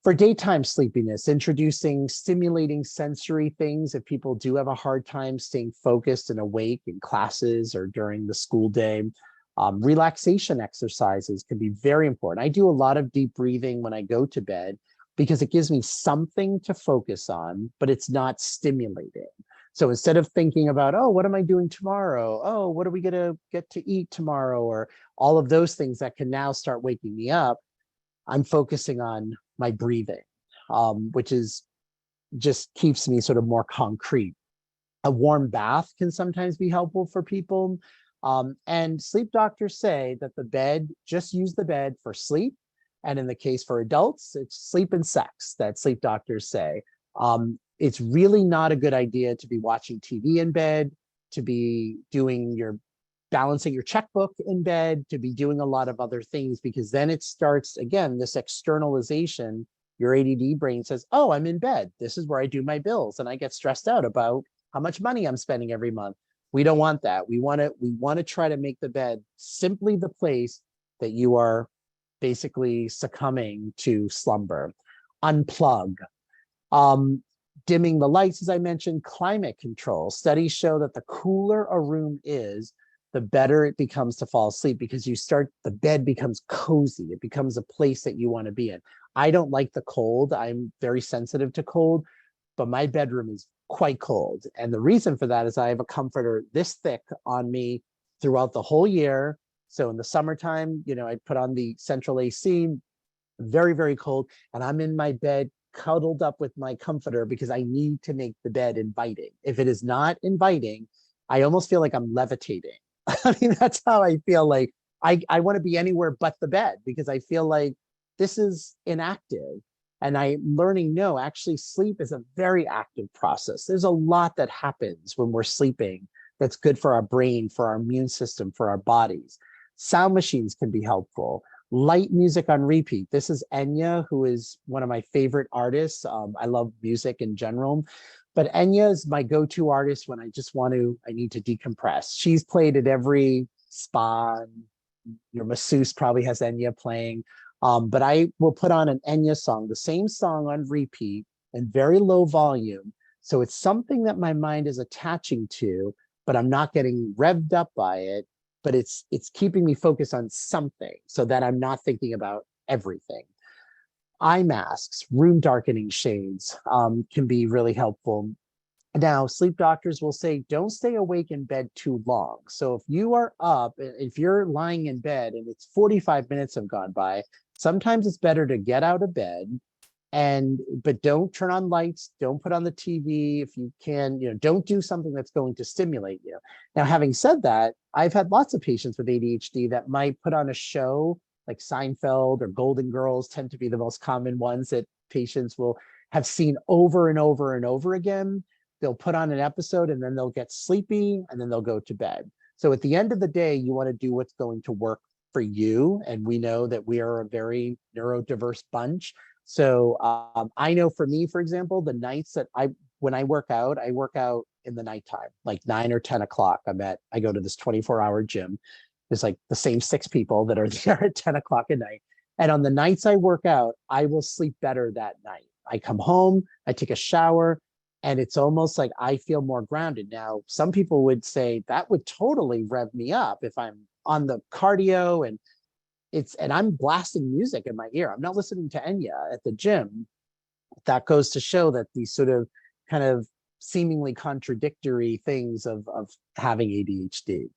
For daytime sleepiness, introducing stimulating sensory things if people do have a hard time staying focused and awake in classes or during the school day. Relaxation exercises can be very important. I do a lot of deep breathing when I go to bed because it gives me something to focus on, but it's not stimulating. So instead of thinking about, oh, what am I doing tomorrow? Oh, what are we going to get to eat tomorrow? Or all of those things that can now start waking me up, I'm focusing on my breathing, which is just keeps me sort of more concrete. A warm bath can sometimes be helpful for people. And sleep doctors say that just use the bed for sleep. And in the case for adults, it's sleep and sex that sleep doctors say. It's really not a good idea to be watching TV in bed, to be balancing your checkbook in bed, to be doing a lot of other things, because then it starts, again, this externalization. Your ADD brain says, oh, I'm in bed. This is where I do my bills. And I get stressed out about how much money I'm spending every month. We don't want that. We want to try to make the bed simply the place that you are basically succumbing to slumber. Unplug. Dimming the lights, as I mentioned, climate control. Studies show that the cooler a room is, the better it becomes to fall asleep because the bed becomes cozy. It becomes a place that you want to be in. I don't like the cold. I'm very sensitive to cold, but my bedroom is quite cold. And the reason for that is I have a comforter this thick on me throughout the whole year. So in the summertime, I put on the central AC, very, very cold, and I'm in my bed cuddled up with my comforter because I need to make the bed inviting. If it is not inviting, I almost feel like I'm levitating. I mean, that's how I feel. Like I want to be anywhere but the bed because I feel like this is inactive. And I'm learning, no, actually sleep is a very active process. There's a lot that happens when we're sleeping that's good for our brain, for our immune system, for our bodies. Sound machines can be helpful. Light music on repeat. This is Enya, who is one of my favorite artists. I love music in general, but Enya is my go-to artist when I need to decompress. She's played at every spa. Your masseuse probably has Enya playing. But I will put on an Enya song, the same song on repeat and very low volume. So it's something that my mind is attaching to, but I'm not getting revved up by it. But it's keeping me focused on something so that I'm not thinking about everything. Eye masks, room darkening shades can be really helpful. Now, sleep doctors will say, don't stay awake in bed too long. So if you are up, if you're lying in bed and it's 45 minutes have gone by, sometimes it's better to get out of bed but don't turn on lights, don't put on the TV. If you can, don't do something that's going to stimulate you. Now, having said that, I've had lots of patients with ADHD that might put on a show like Seinfeld or Golden Girls tend to be the most common ones that patients will have seen over and over and over again. They'll put on an episode and then they'll get sleepy and then they'll go to bed. So at the end of the day, you want to do what's going to work for you. And we know that we are a very neurodiverse bunch. So I know for me, for example, the nights that when I work out in the nighttime, like 9 or 10 o'clock. I go to this 24-hour gym. There's like the same 6 people that are there at 10 o'clock at night. And on the nights I work out, I will sleep better that night. I come home, I take a shower, and it's almost like I feel more grounded. Now, some people would say that would totally rev me up if I'm on the cardio and I'm blasting music in my ear. I'm not listening to Enya at the gym. That goes to show that these sort of kind of seemingly contradictory things of having ADHD.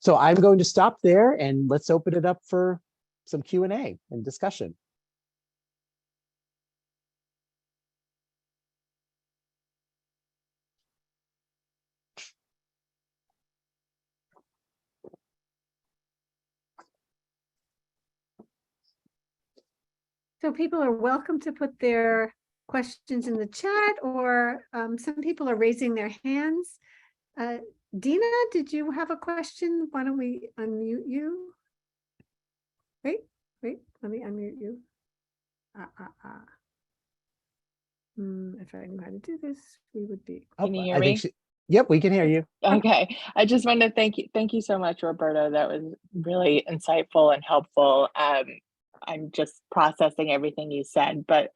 So I'm going to stop there and let's open it up for some Q&A and discussion. So people are welcome to put their questions in the chat, or some people are raising their hands. Dina, did you have a question? Why don't we unmute you? Wait, let me unmute you. If I knew how to do this, we would be. Can you hear me? Yep, we can hear you. Okay. I just wanted to thank you so much, Roberto. That was really insightful and helpful. I'm just processing everything you said, but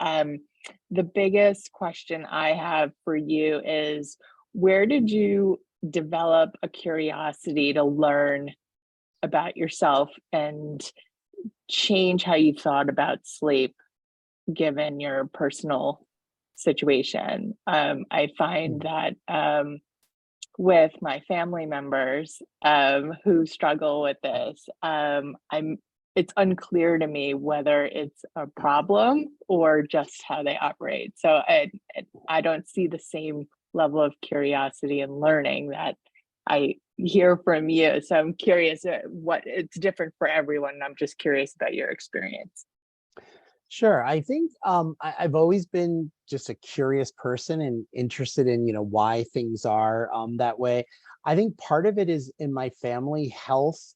the biggest question I have for you is, where did you develop a curiosity to learn about yourself and change how you thought about sleep given your personal situation? I find that with my family members who struggle with this, it's unclear to me whether it's a problem or just how they operate. So I don't see the same level of curiosity and learning that I hear from you. So I'm curious what it's different for everyone. And I'm just curious about your experience. Sure. I think I've always been just a curious person and interested in, why things are that way. I think part of it is in my family, health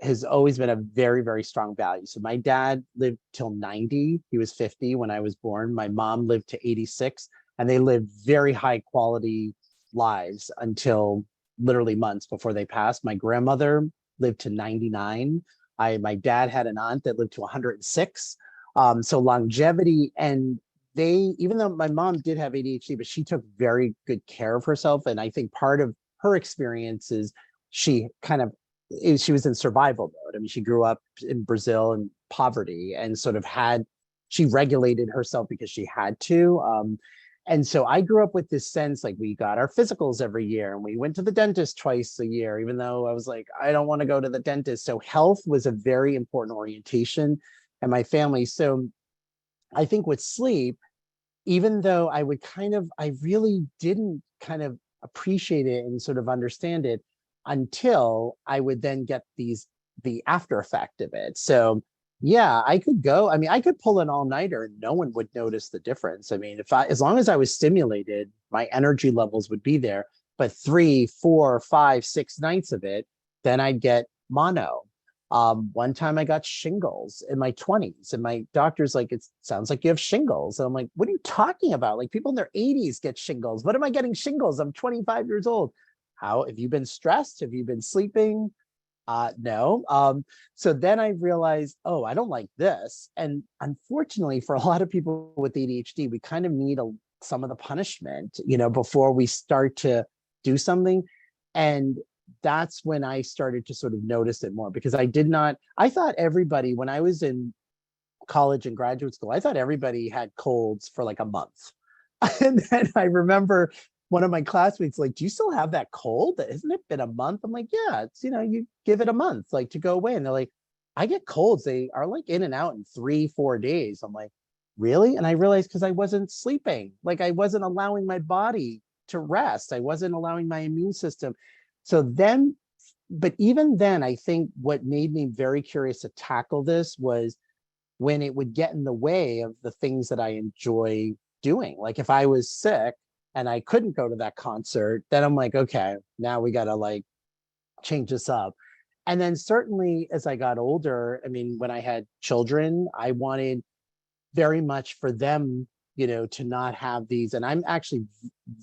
has always been a very, very strong value. So my dad lived till 90. He was 50 when I was born. My mom lived to 86, and they lived very high quality lives until literally months before they passed. My grandmother lived to 99. My dad had an aunt that lived to 106. So longevity, and even though my mom did have ADHD, but she took very good care of herself. And I think part of her experience is she was in survival mode. I mean, she grew up in Brazil in poverty and she regulated herself because she had to. And so I grew up with this sense, like, we got our physicals every year and we went to the dentist twice a year, even though I was like, I don't want to go to the dentist. So health was a very important orientation in my family. So I think with sleep, even though I really didn't kind of appreciate it and sort of understand it until I would then get the after effect of it. So yeah, I could pull an all-nighter and no one would notice the difference. I mean, as long as I was stimulated, my energy levels would be there. But 3, 4, 5, 6 nights of it, then I'd get mono. One time I got shingles in my 20s, and my doctor's like, it sounds like you have shingles. And I'm like, what are you talking about? Like, people in their 80s get shingles. What am I getting shingles? I'm 25 years old. How have you been stressed? Have you been sleeping? No. So then I realized, oh, I don't like this. And unfortunately, for a lot of people with ADHD, we kind of need some of the punishment, before we start to do something. And that's when I started to sort of notice it more, because I thought everybody, when I was in college and graduate school, I thought everybody had colds for like a month. And then I remember one of my classmates like, do you still have that cold? Hasn't it been a month? I'm like, yeah, it's, you give it a month, like, to go away. And they're like, I get colds. They are like in and out in 3-4 days. I'm like, really? And I realized because I wasn't sleeping, like I wasn't allowing my body to rest. I wasn't allowing my immune system. So then, but even then, I think what made me very curious to tackle this was when it would get in the way of the things that I enjoy doing. Like if I was sick and I couldn't go to that concert, then I'm like, okay, now we got to like change this up. And then certainly as I got older, I mean, when I had children, I wanted very much for them, to not have these. And I'm actually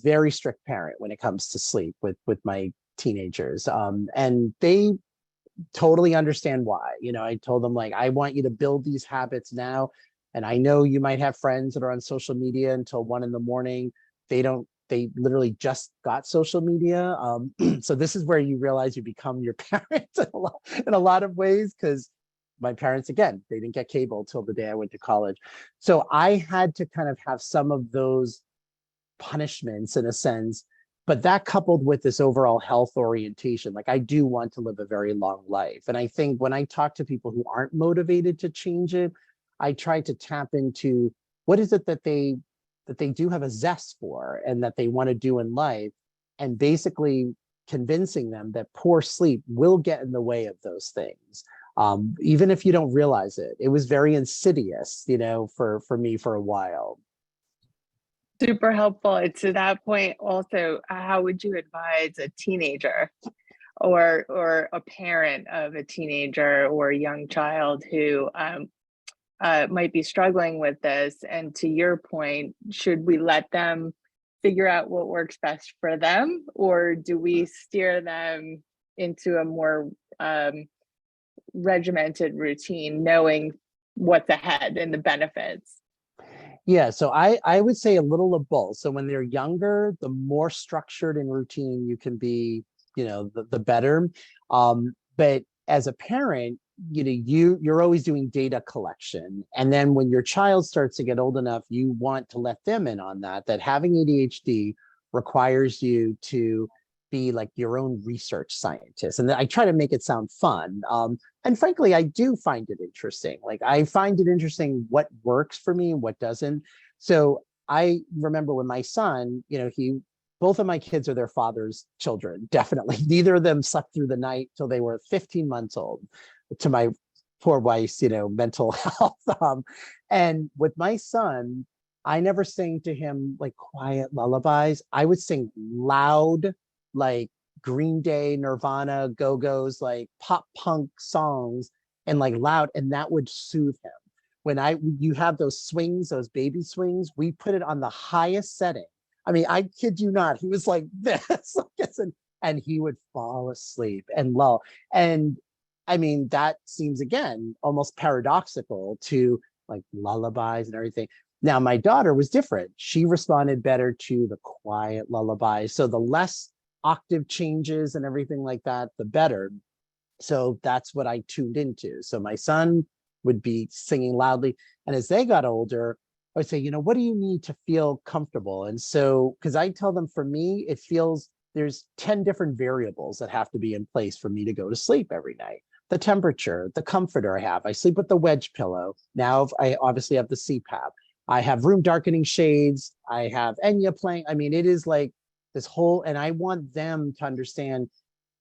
very strict parent when it comes to sleep with my teenagers. And they totally understand why. I told them, like, I want you to build these habits now. And I know you might have friends that are on social media until 1 a.m. They literally just got social media. So this is where you realize you become your parents in a lot of ways, because my parents, again, they didn't get cable till the day I went to college. So I had to kind of have some of those punishments in a sense. But that coupled with this overall health orientation, like I do want to live a very long life. And I think when I talk to people who aren't motivated to change it, I try to tap into what is it that they do have a zest for and that they want to do in life, and basically convincing them that poor sleep will get in the way of those things. Even if you don't realize it. It was very insidious, for me for a while. Super helpful. And to that point, also, how would you advise a teenager or a parent of a teenager or a young child who might be struggling with this? And to your point, should we let them figure out what works best for them, or do we steer them into a more regimented routine, knowing what's ahead and the benefits? Yeah, so I would say a little of both. So when they're younger, the more structured and routine you can be, the better. But as a parent, you're always doing data collection. And then when your child starts to get old enough, you want to let them in on that having ADHD requires you to be like your own research scientist. And I try to make it sound fun. And frankly, I do find it interesting. Like I find it interesting what works for me and what doesn't. So I remember when my son, both of my kids are their father's children, definitely. Neither of them slept through the night till they were 15 months old, to my poor wife's, mental health. And with my son, I never sang to him like quiet lullabies. I would sing loud, like Green Day, Nirvana, Go-Go's, like pop punk songs, and like loud, and that would soothe him. When you have those swings, those baby swings, we put it on the highest setting. I mean, I kid you not, he was like this, and he would fall asleep and lull. And I mean, that seems again almost paradoxical to like lullabies and everything. Now, my daughter was different. She responded better to the quiet lullabies. So the less octave changes and everything like that, the better. So that's what I tuned into. So my son would be singing loudly. And as they got older, I would say, what do you need to feel comfortable? And so, because I tell them, for me, it feels there's 10 different variables that have to be in place for me to go to sleep every night. The temperature, the comforter I have. I sleep with the wedge pillow. Now I obviously have the CPAP. I have room darkening shades. I have Enya playing. I mean, it is like this whole, and I want them to understand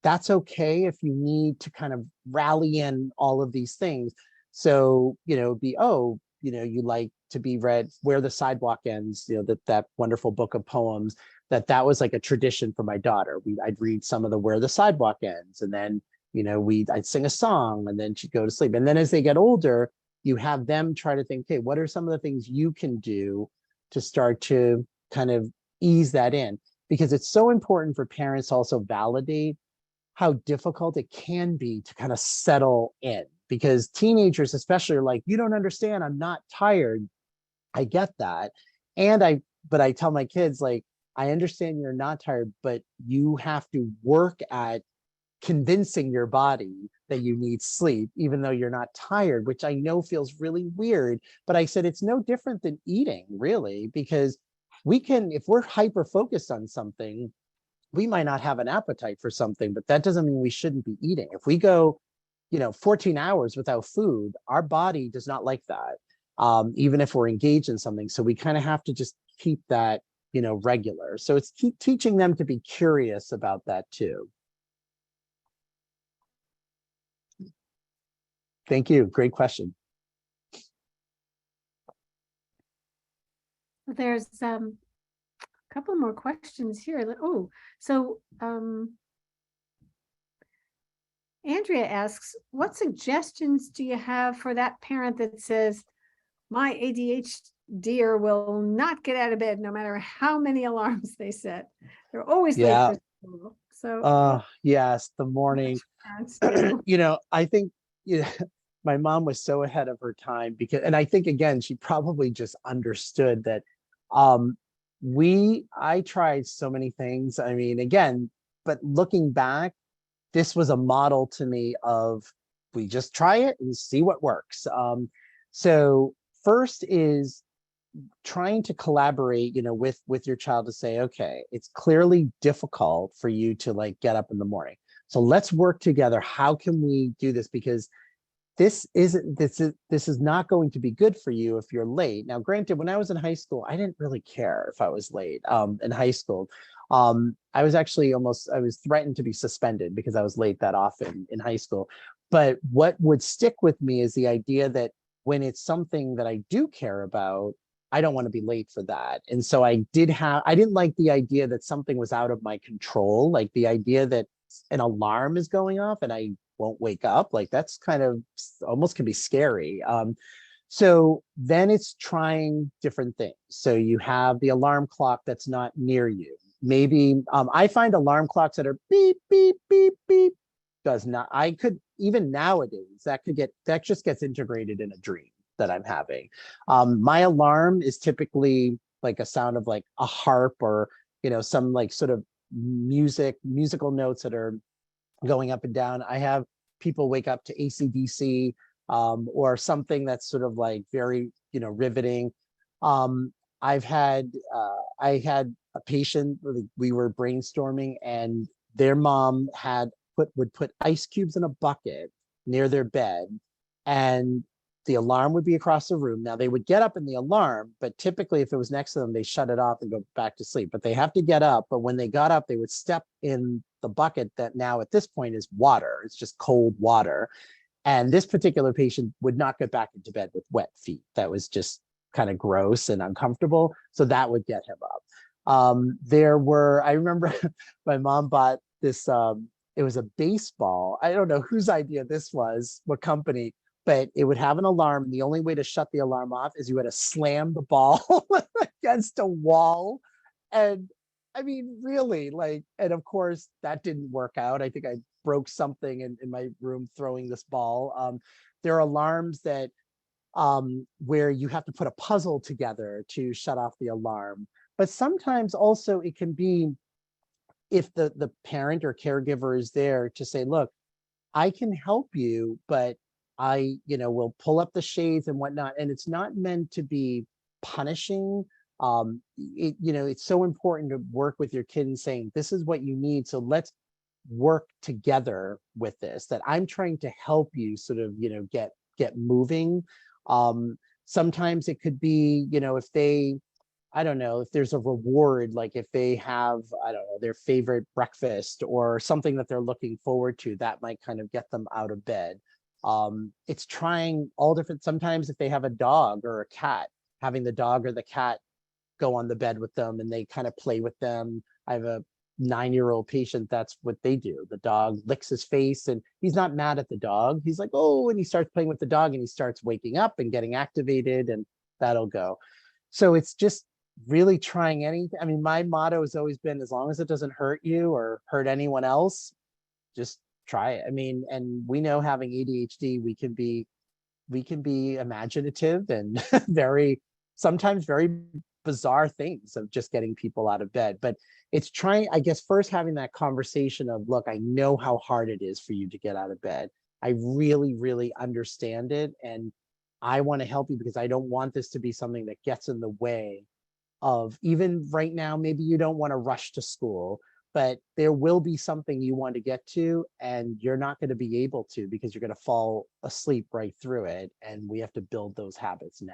that's okay if you need to kind of rally in all of these things. So, you like to be read Where the Sidewalk Ends, that wonderful book of poems, that was like a tradition for my daughter. I'd read some of the Where the Sidewalk Ends, and then, I'd sing a song, and then she'd go to sleep. And then as they get older, you have them try to think, okay, what are some of the things you can do to start to kind of ease that in? Because it's so important for parents to also validate how difficult it can be to kind of settle in. Because teenagers especially are like, you don't understand, I'm not tired. I get that. But I tell my kids, like, I understand you're not tired, but you have to work at convincing your body that you need sleep, even though you're not tired, which I know feels really weird. But I said, it's no different than eating, really, because if we're hyper focused on something, we might not have an appetite for something, but that doesn't mean we shouldn't be eating. If we go, 14 hours without food, our body does not like that, even if we're engaged in something. So we kind of have to just keep that, regular. So it's keep teaching them to be curious about that too. Thank you. Great question. There's a couple more questions here. Oh, so Andrea asks, what suggestions do you have for that parent that says, my ADHDer will not get out of bed no matter how many alarms they set? They're always late for school. So yes, the morning. parents do. I think my mom was so ahead of her time, and I think again, she probably just understood that I tried so many things. I mean, again, but looking back, this was a model to me of, we just try it and see what works. So first is, trying to collaborate, with your child to say, okay, it's clearly difficult for you to like get up in the morning. So let's work together. How can we do this? Because this is not going to be good for you if you're late. Now, granted, when I was in high school, I didn't really care if I was late in high school. I was threatened to be suspended because I was late that often in high school. But what would stick with me is the idea that when it's something that I do care about, I don't want to be late for that. And so I didn't like the idea that something was out of my control, like the idea that an alarm is going off and I won't wake up. Like that's kind of almost can be scary. So then it's trying different things. So you have the alarm clock that's not near you. Maybe I find alarm clocks that are beep, beep, beep, beep does not, I could, even nowadays, that just gets integrated in a dream that I'm having. My alarm is typically like a sound of like a harp or, some like sort of musical notes that are going up and down. I have people wake up to AC/DC or something that's sort of like very, riveting. I had a patient, we were brainstorming and their mom would put ice cubes in a bucket near their bed and the alarm would be across the room. Now they would get up in the alarm, but typically if it was next to them, they shut it off and go back to sleep, but they have to get up. But when they got up, they would step in the bucket that now at this point is water. It's just cold water. And this particular patient would not get back into bed with wet feet. That was just kind of gross and uncomfortable. So that would get him up. I remember my mom bought this, it was a baseball. I don't know whose idea this was, what company, but it would have an alarm. And the only way to shut the alarm off is you had to slam the ball against a wall. And I mean, really, and of course that didn't work out. I think I broke something in my room throwing this ball. There are alarms that where you have to put a puzzle together to shut off the alarm. But sometimes also it can be if the parent or caregiver is there to say, look, I can help you, but I, will pull up the shades and whatnot. And it's not meant to be punishing. It's so important to work with your kid and saying, this is what you need. So let's work together with this, that I'm trying to help you sort of, get moving. Sometimes it could be, if I don't know, if there's a reward, like if they have, I don't know, their favorite breakfast or something that they're looking forward to, that might kind of get them out of bed. It's trying all different, sometimes if they have a dog or a cat, having the dog or the cat go on the bed with them and they kind of play with them. I have a 9-year-old patient, that's what they do. The dog licks his face and he's not mad at the dog. He's like, oh, and he starts playing with the dog and he starts waking up and getting activated and that'll go. So it's just really trying anything. I mean, my motto has always been, as long as it doesn't hurt you or hurt anyone else, just try it. I mean, and we know having ADHD, we can be imaginative and sometimes very bizarre things of just getting people out of bed. But it's trying, I guess, first having that conversation of, look, I know how hard it is for you to get out of bed. I really, really understand it. And I want to help you because I don't want this to be something that gets in the way of, even right now, maybe you don't want to rush to school, but there will be something you want to get to and you're not going to be able to because you're going to fall asleep right through it. And we have to build those habits now.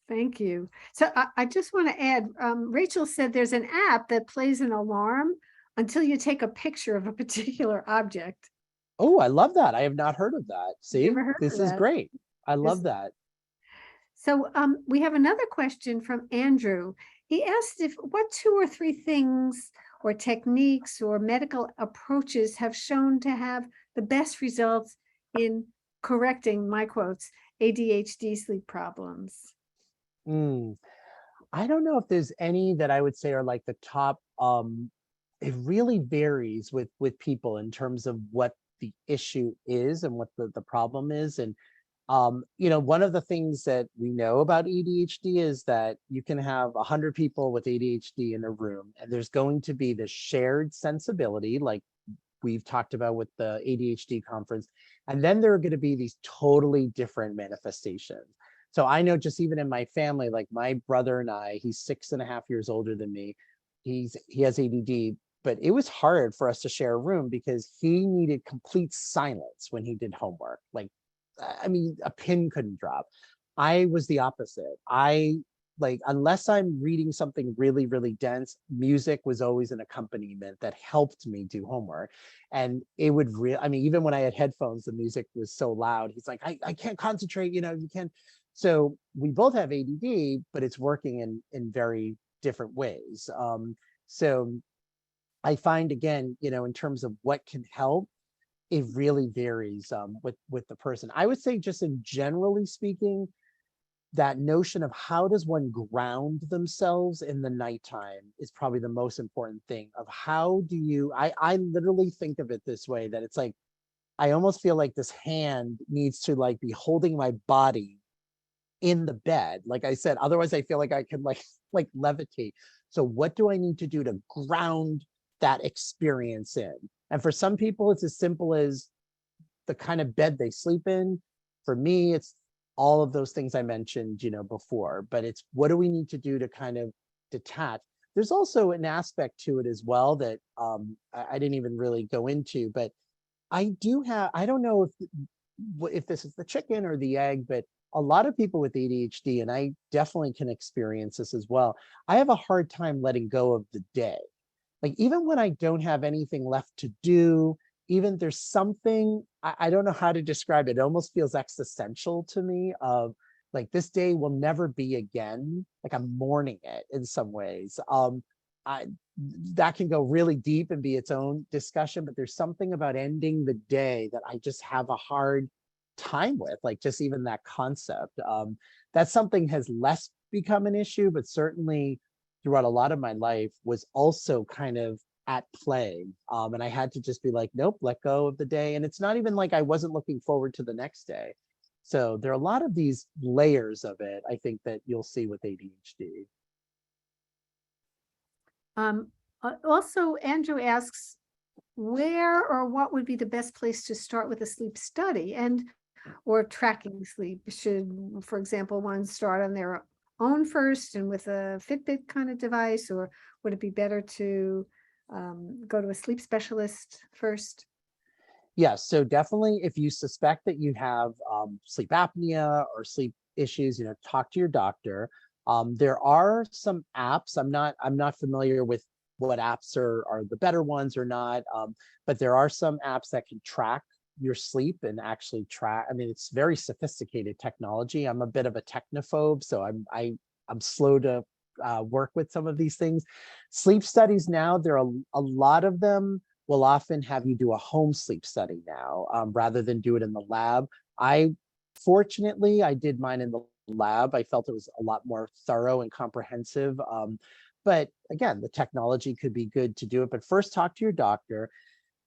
Thank you. So I just want to add, Rachel said there's an app that plays an alarm until you take a picture of a particular object. Oh, I love that. I have not heard of that. See, this is that? great. I love that. So we have another question from Andrew. He asked what 2 or 3 things or techniques or medical approaches have shown to have the best results in correcting, my quotes, ADHD sleep problems. I don't know if there's any that I would say are like the top. It really varies with people in terms of what the issue is and what the problem is. And one of the things that we know about ADHD is that you can have 100 people with ADHD in a room and there's going to be this shared sensibility, like we've talked about with the ADHD conference. And then there are going to be these totally different manifestations. So I know just even in my family, like my brother and I, he's 6.5 years older than me. He has ADD, but it was hard for us to share a room because he needed complete silence when he did homework. Like, I mean, a pin couldn't drop. I was the opposite. I like, unless I'm reading something really, really dense, music was always an accompaniment that helped me do homework. And it would I mean, even when I had headphones, the music was so loud. He's like, I can't concentrate, you can't. So we both have ADD, but it's working in very different ways. So I find, again, in terms of what can help, it really varies with the person. I would say, just in generally speaking, that notion of how does one ground themselves in the nighttime is probably the most important thing. Of how do you, I literally think of it this way, that it's like, I almost feel like this hand needs to like be holding my body in the bed. Like I said, otherwise I feel like I can like levitate. So what do I need to do to ground that experience in? And for some people, it's as simple as the kind of bed they sleep in. For me, it's all of those things I mentioned, before, but it's what do we need to do to kind of detach? There's also an aspect to it as well that I didn't even really go into, but I don't know if this is the chicken or the egg, but a lot of people with ADHD, and I definitely can experience this as well, I have a hard time letting go of the day. Like, even when I don't have anything left to do, even there's something, I don't know how to describe it. It almost feels existential to me, of like, this day will never be again. Like, I'm mourning it in some ways. I that can go really deep and be its own discussion, but there's something about ending the day that I just have a hard time with, like, just even that concept. That's something has less become an issue, but certainly throughout a lot of my life was also kind of at play. And I had to just be like, nope, let go of the day. And it's not even like I wasn't looking forward to the next day. So there are a lot of these layers of it, I think, that you'll see with ADHD. Also, Andrew asks, where or what would be the best place to start with a sleep study or tracking sleep? Should, for example, one start on their own first and with a Fitbit kind of device, or would it be better to go to a sleep specialist first? Yes, so definitely, if you suspect that you have sleep apnea or sleep issues, talk to your doctor. There are some apps. I'm not familiar with what apps are the better ones or not, but there are some apps that can track your sleep and actually track. I mean, it's very sophisticated technology. I'm a bit of a technophobe, so I'm slow to work with some of these things. Sleep studies now, there are a lot of them will often have you do a home sleep study now, rather than do it in the lab. Fortunately, I did mine in the lab. I felt it was a lot more thorough and comprehensive. But again, the technology could be good to do it. But first, talk to your doctor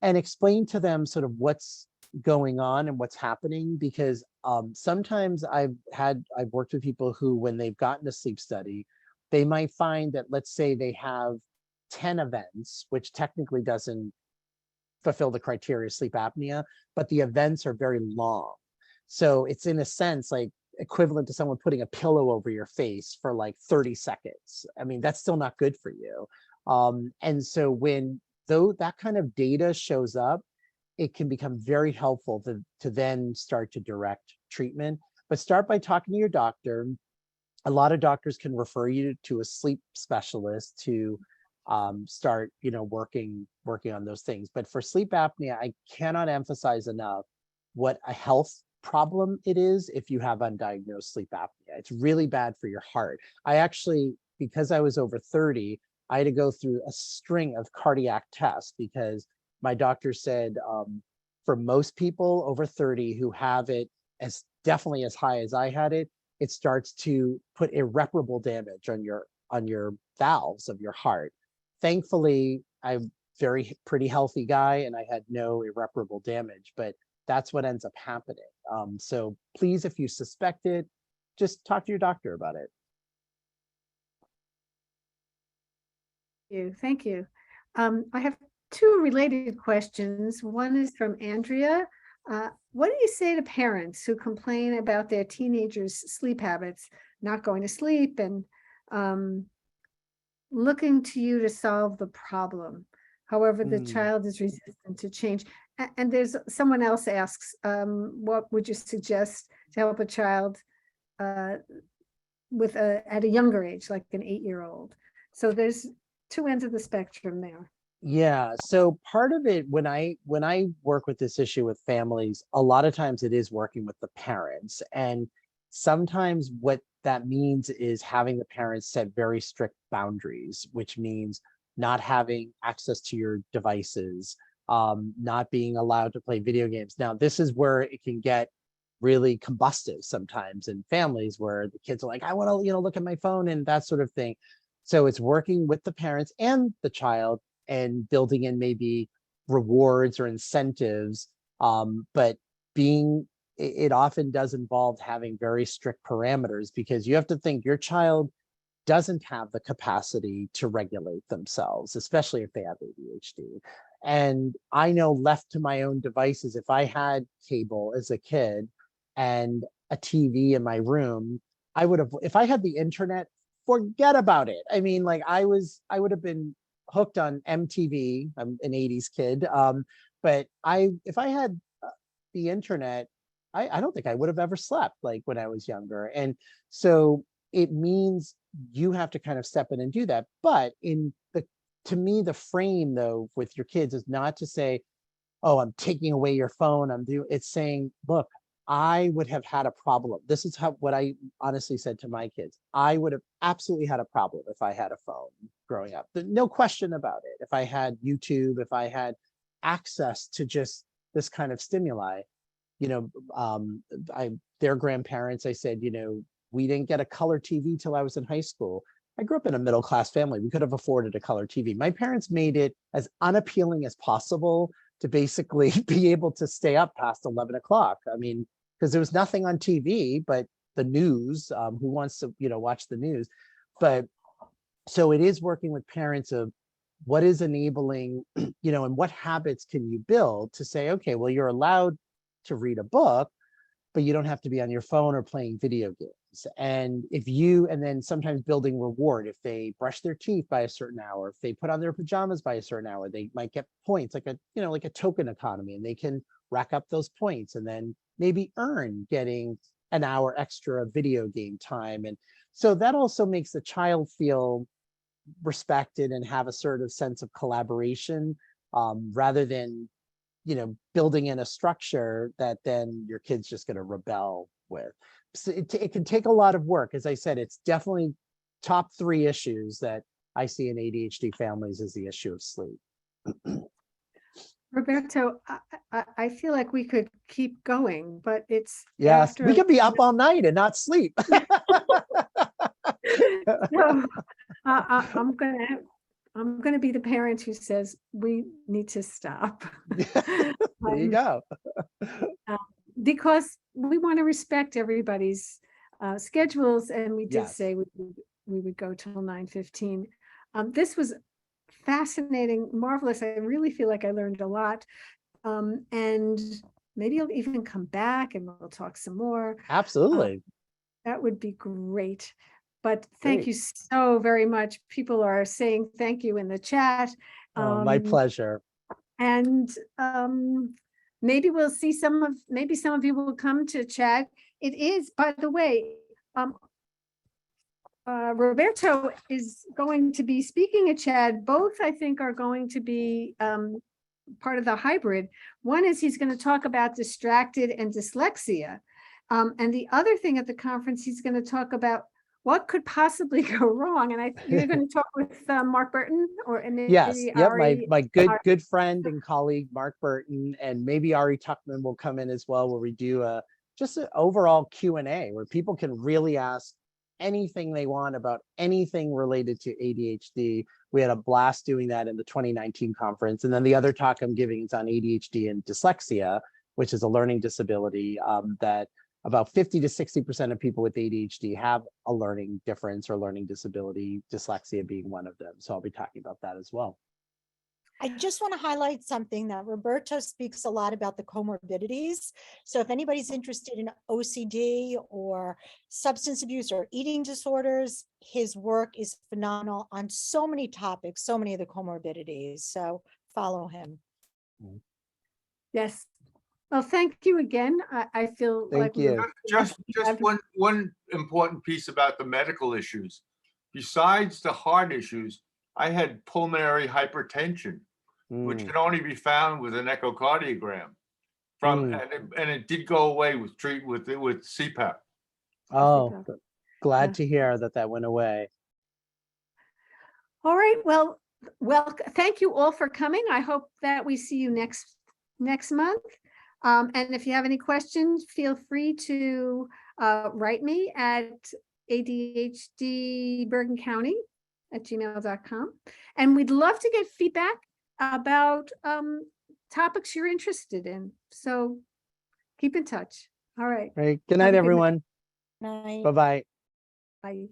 and explain to them sort of what's going on and what's happening, because sometimes I've worked with people who, when they've gotten a sleep study, they might find that, let's say they have 10 events, which technically doesn't fulfill the criteria of sleep apnea, but the events are very long. So it's, in a sense, like equivalent to someone putting a pillow over your face for like 30 seconds. I mean, that's still not good for you. And so when that kind of data shows up, it can become very helpful to then start to direct treatment. But start by talking to your doctor. A lot of doctors can refer you to a sleep specialist to start, working on those things. But for sleep apnea, I cannot emphasize enough what a health problem it is if you have undiagnosed sleep apnea. It's really bad for your heart. I actually, because I was over 30, I had to go through a string of cardiac tests, because my doctor said, for most people over 30 who have it as definitely as high as I had it, it starts to put irreparable damage on your valves of your heart. Thankfully, I'm pretty healthy guy, and I had no irreparable damage, but that's what ends up happening. So please, if you suspect it, just talk to your doctor about it. Thank you. I have two related questions. One is from Andrea. What do you say to parents who complain about their teenagers' sleep habits, not going to sleep and looking to you to solve the problem? However, the child is resistant to change. And there's someone else asks, what would you suggest to help a child with at a younger age, like an 8-year-old? So there's two ends of the spectrum there. Yeah. So part of it, when I work with this issue with families, a lot of times it is working with the parents. And sometimes what that means is having the parents set very strict boundaries, which means not having access to your devices, not being allowed to play video games. Now, this is where it can get really combustive sometimes in families where the kids are like, I want to, look at my phone and that sort of thing. So it's working with the parents and the child and building in maybe rewards or incentives. But it often does involve having very strict parameters, because you have to think your child doesn't have the capacity to regulate themselves, especially if they have ADHD. And I know, left to my own devices, if I had cable as a kid and a TV in my room, if I had the internet, forget about it. I mean, like I would have been hooked on MTV. I'm an 80s kid. But if I had the internet, I don't think I would have ever slept like when I was younger. And so it means you have to kind of step in and do that. But to me, the frame though with your kids is not to say, oh, I'm taking away your phone. It's saying, look, I would have had a problem. This is what I honestly said to my kids. I would have absolutely had a problem if I had a phone growing up. No question about it. If I had YouTube, if I had access to just this kind of stimuli, their grandparents, I said, we didn't get a color TV till I was in high school. I grew up in a middle-class family. We could have afforded a color TV. My parents made it as unappealing as possible to basically be able to stay up past 11 o'clock. I mean, because there was nothing on TV but the news. Who wants to, watch the news? But so it is working with parents of what is enabling, and what habits can you build to say, okay, well, you're allowed to read a book, but you don't have to be on your phone or playing video games. And then sometimes building reward. If they brush their teeth by a certain hour, if they put on their pajamas by a certain hour, they might get points, like a token economy, and they can rack up those points and then maybe earn getting an hour extra of video game time. And so that also makes the child feel respected and have a sort of sense of collaboration, rather than building in a structure that then your kid's just going to rebel with. So it can take a lot of work. As I said, it's definitely top 3 issues that I see in ADHD families is the issue of sleep. Roberto, I feel like we could keep going, but it's yes, after we could be up all night and not sleep. So, I'm gonna be the parent who says we need to stop. There you go. Because we want to respect everybody's schedules, and we did Yes. say we would go till 9:15. This was fascinating, marvelous. I really feel like I learned a lot. And maybe I'll even come back and we'll talk some more. Absolutely. That would be great. But thank Great. you so very much. People are saying thank you in the chat. My pleasure. And maybe we'll see maybe some of you will come to chat. It is, by the way, Roberto is going to be speaking at CHAD. Both, I think, are going to be part of the hybrid. One is he's going to talk about distracted and dyslexia. And the other thing at the conference, he's going to talk about what could possibly go wrong. And you're going to talk with Mark Burton or maybe yes. Yep. Ari, my good friend and colleague, Mark Burton, and maybe Ari Tuckman will come in as well, where we do just an overall Q&A where people can really ask anything they want about anything related to ADHD. We had a blast doing that in the 2019 conference. And then the other talk I'm giving is on ADHD and dyslexia, which is a learning disability that about 50 to 60% of people with ADHD have a learning difference or learning disability, dyslexia being one of them. So I'll be talking about that as well. I just want to highlight something that Roberto speaks a lot about the comorbidities. So if anybody's interested in OCD or substance abuse or eating disorders, his work is phenomenal on so many topics, so many of the comorbidities. So follow him. Yes. Well, thank you again. I feel Thank like we were you. Just one important piece about the medical issues. Besides the heart issues, I had pulmonary hypertension, which Mm, can only be found with an echocardiogram. And it did go away with with CPAP. oh, glad Yeah. to hear that that went away. All right. Well, thank you all for coming. I hope that we see you next month. And if you have any questions, feel free to write me at ADHDBergenCounty@gmail.com. And we'd love to get feedback about topics you're interested in. So keep in touch. All right. Right. Good Have night, a good night. everyone. Night. Bye-bye. Bye.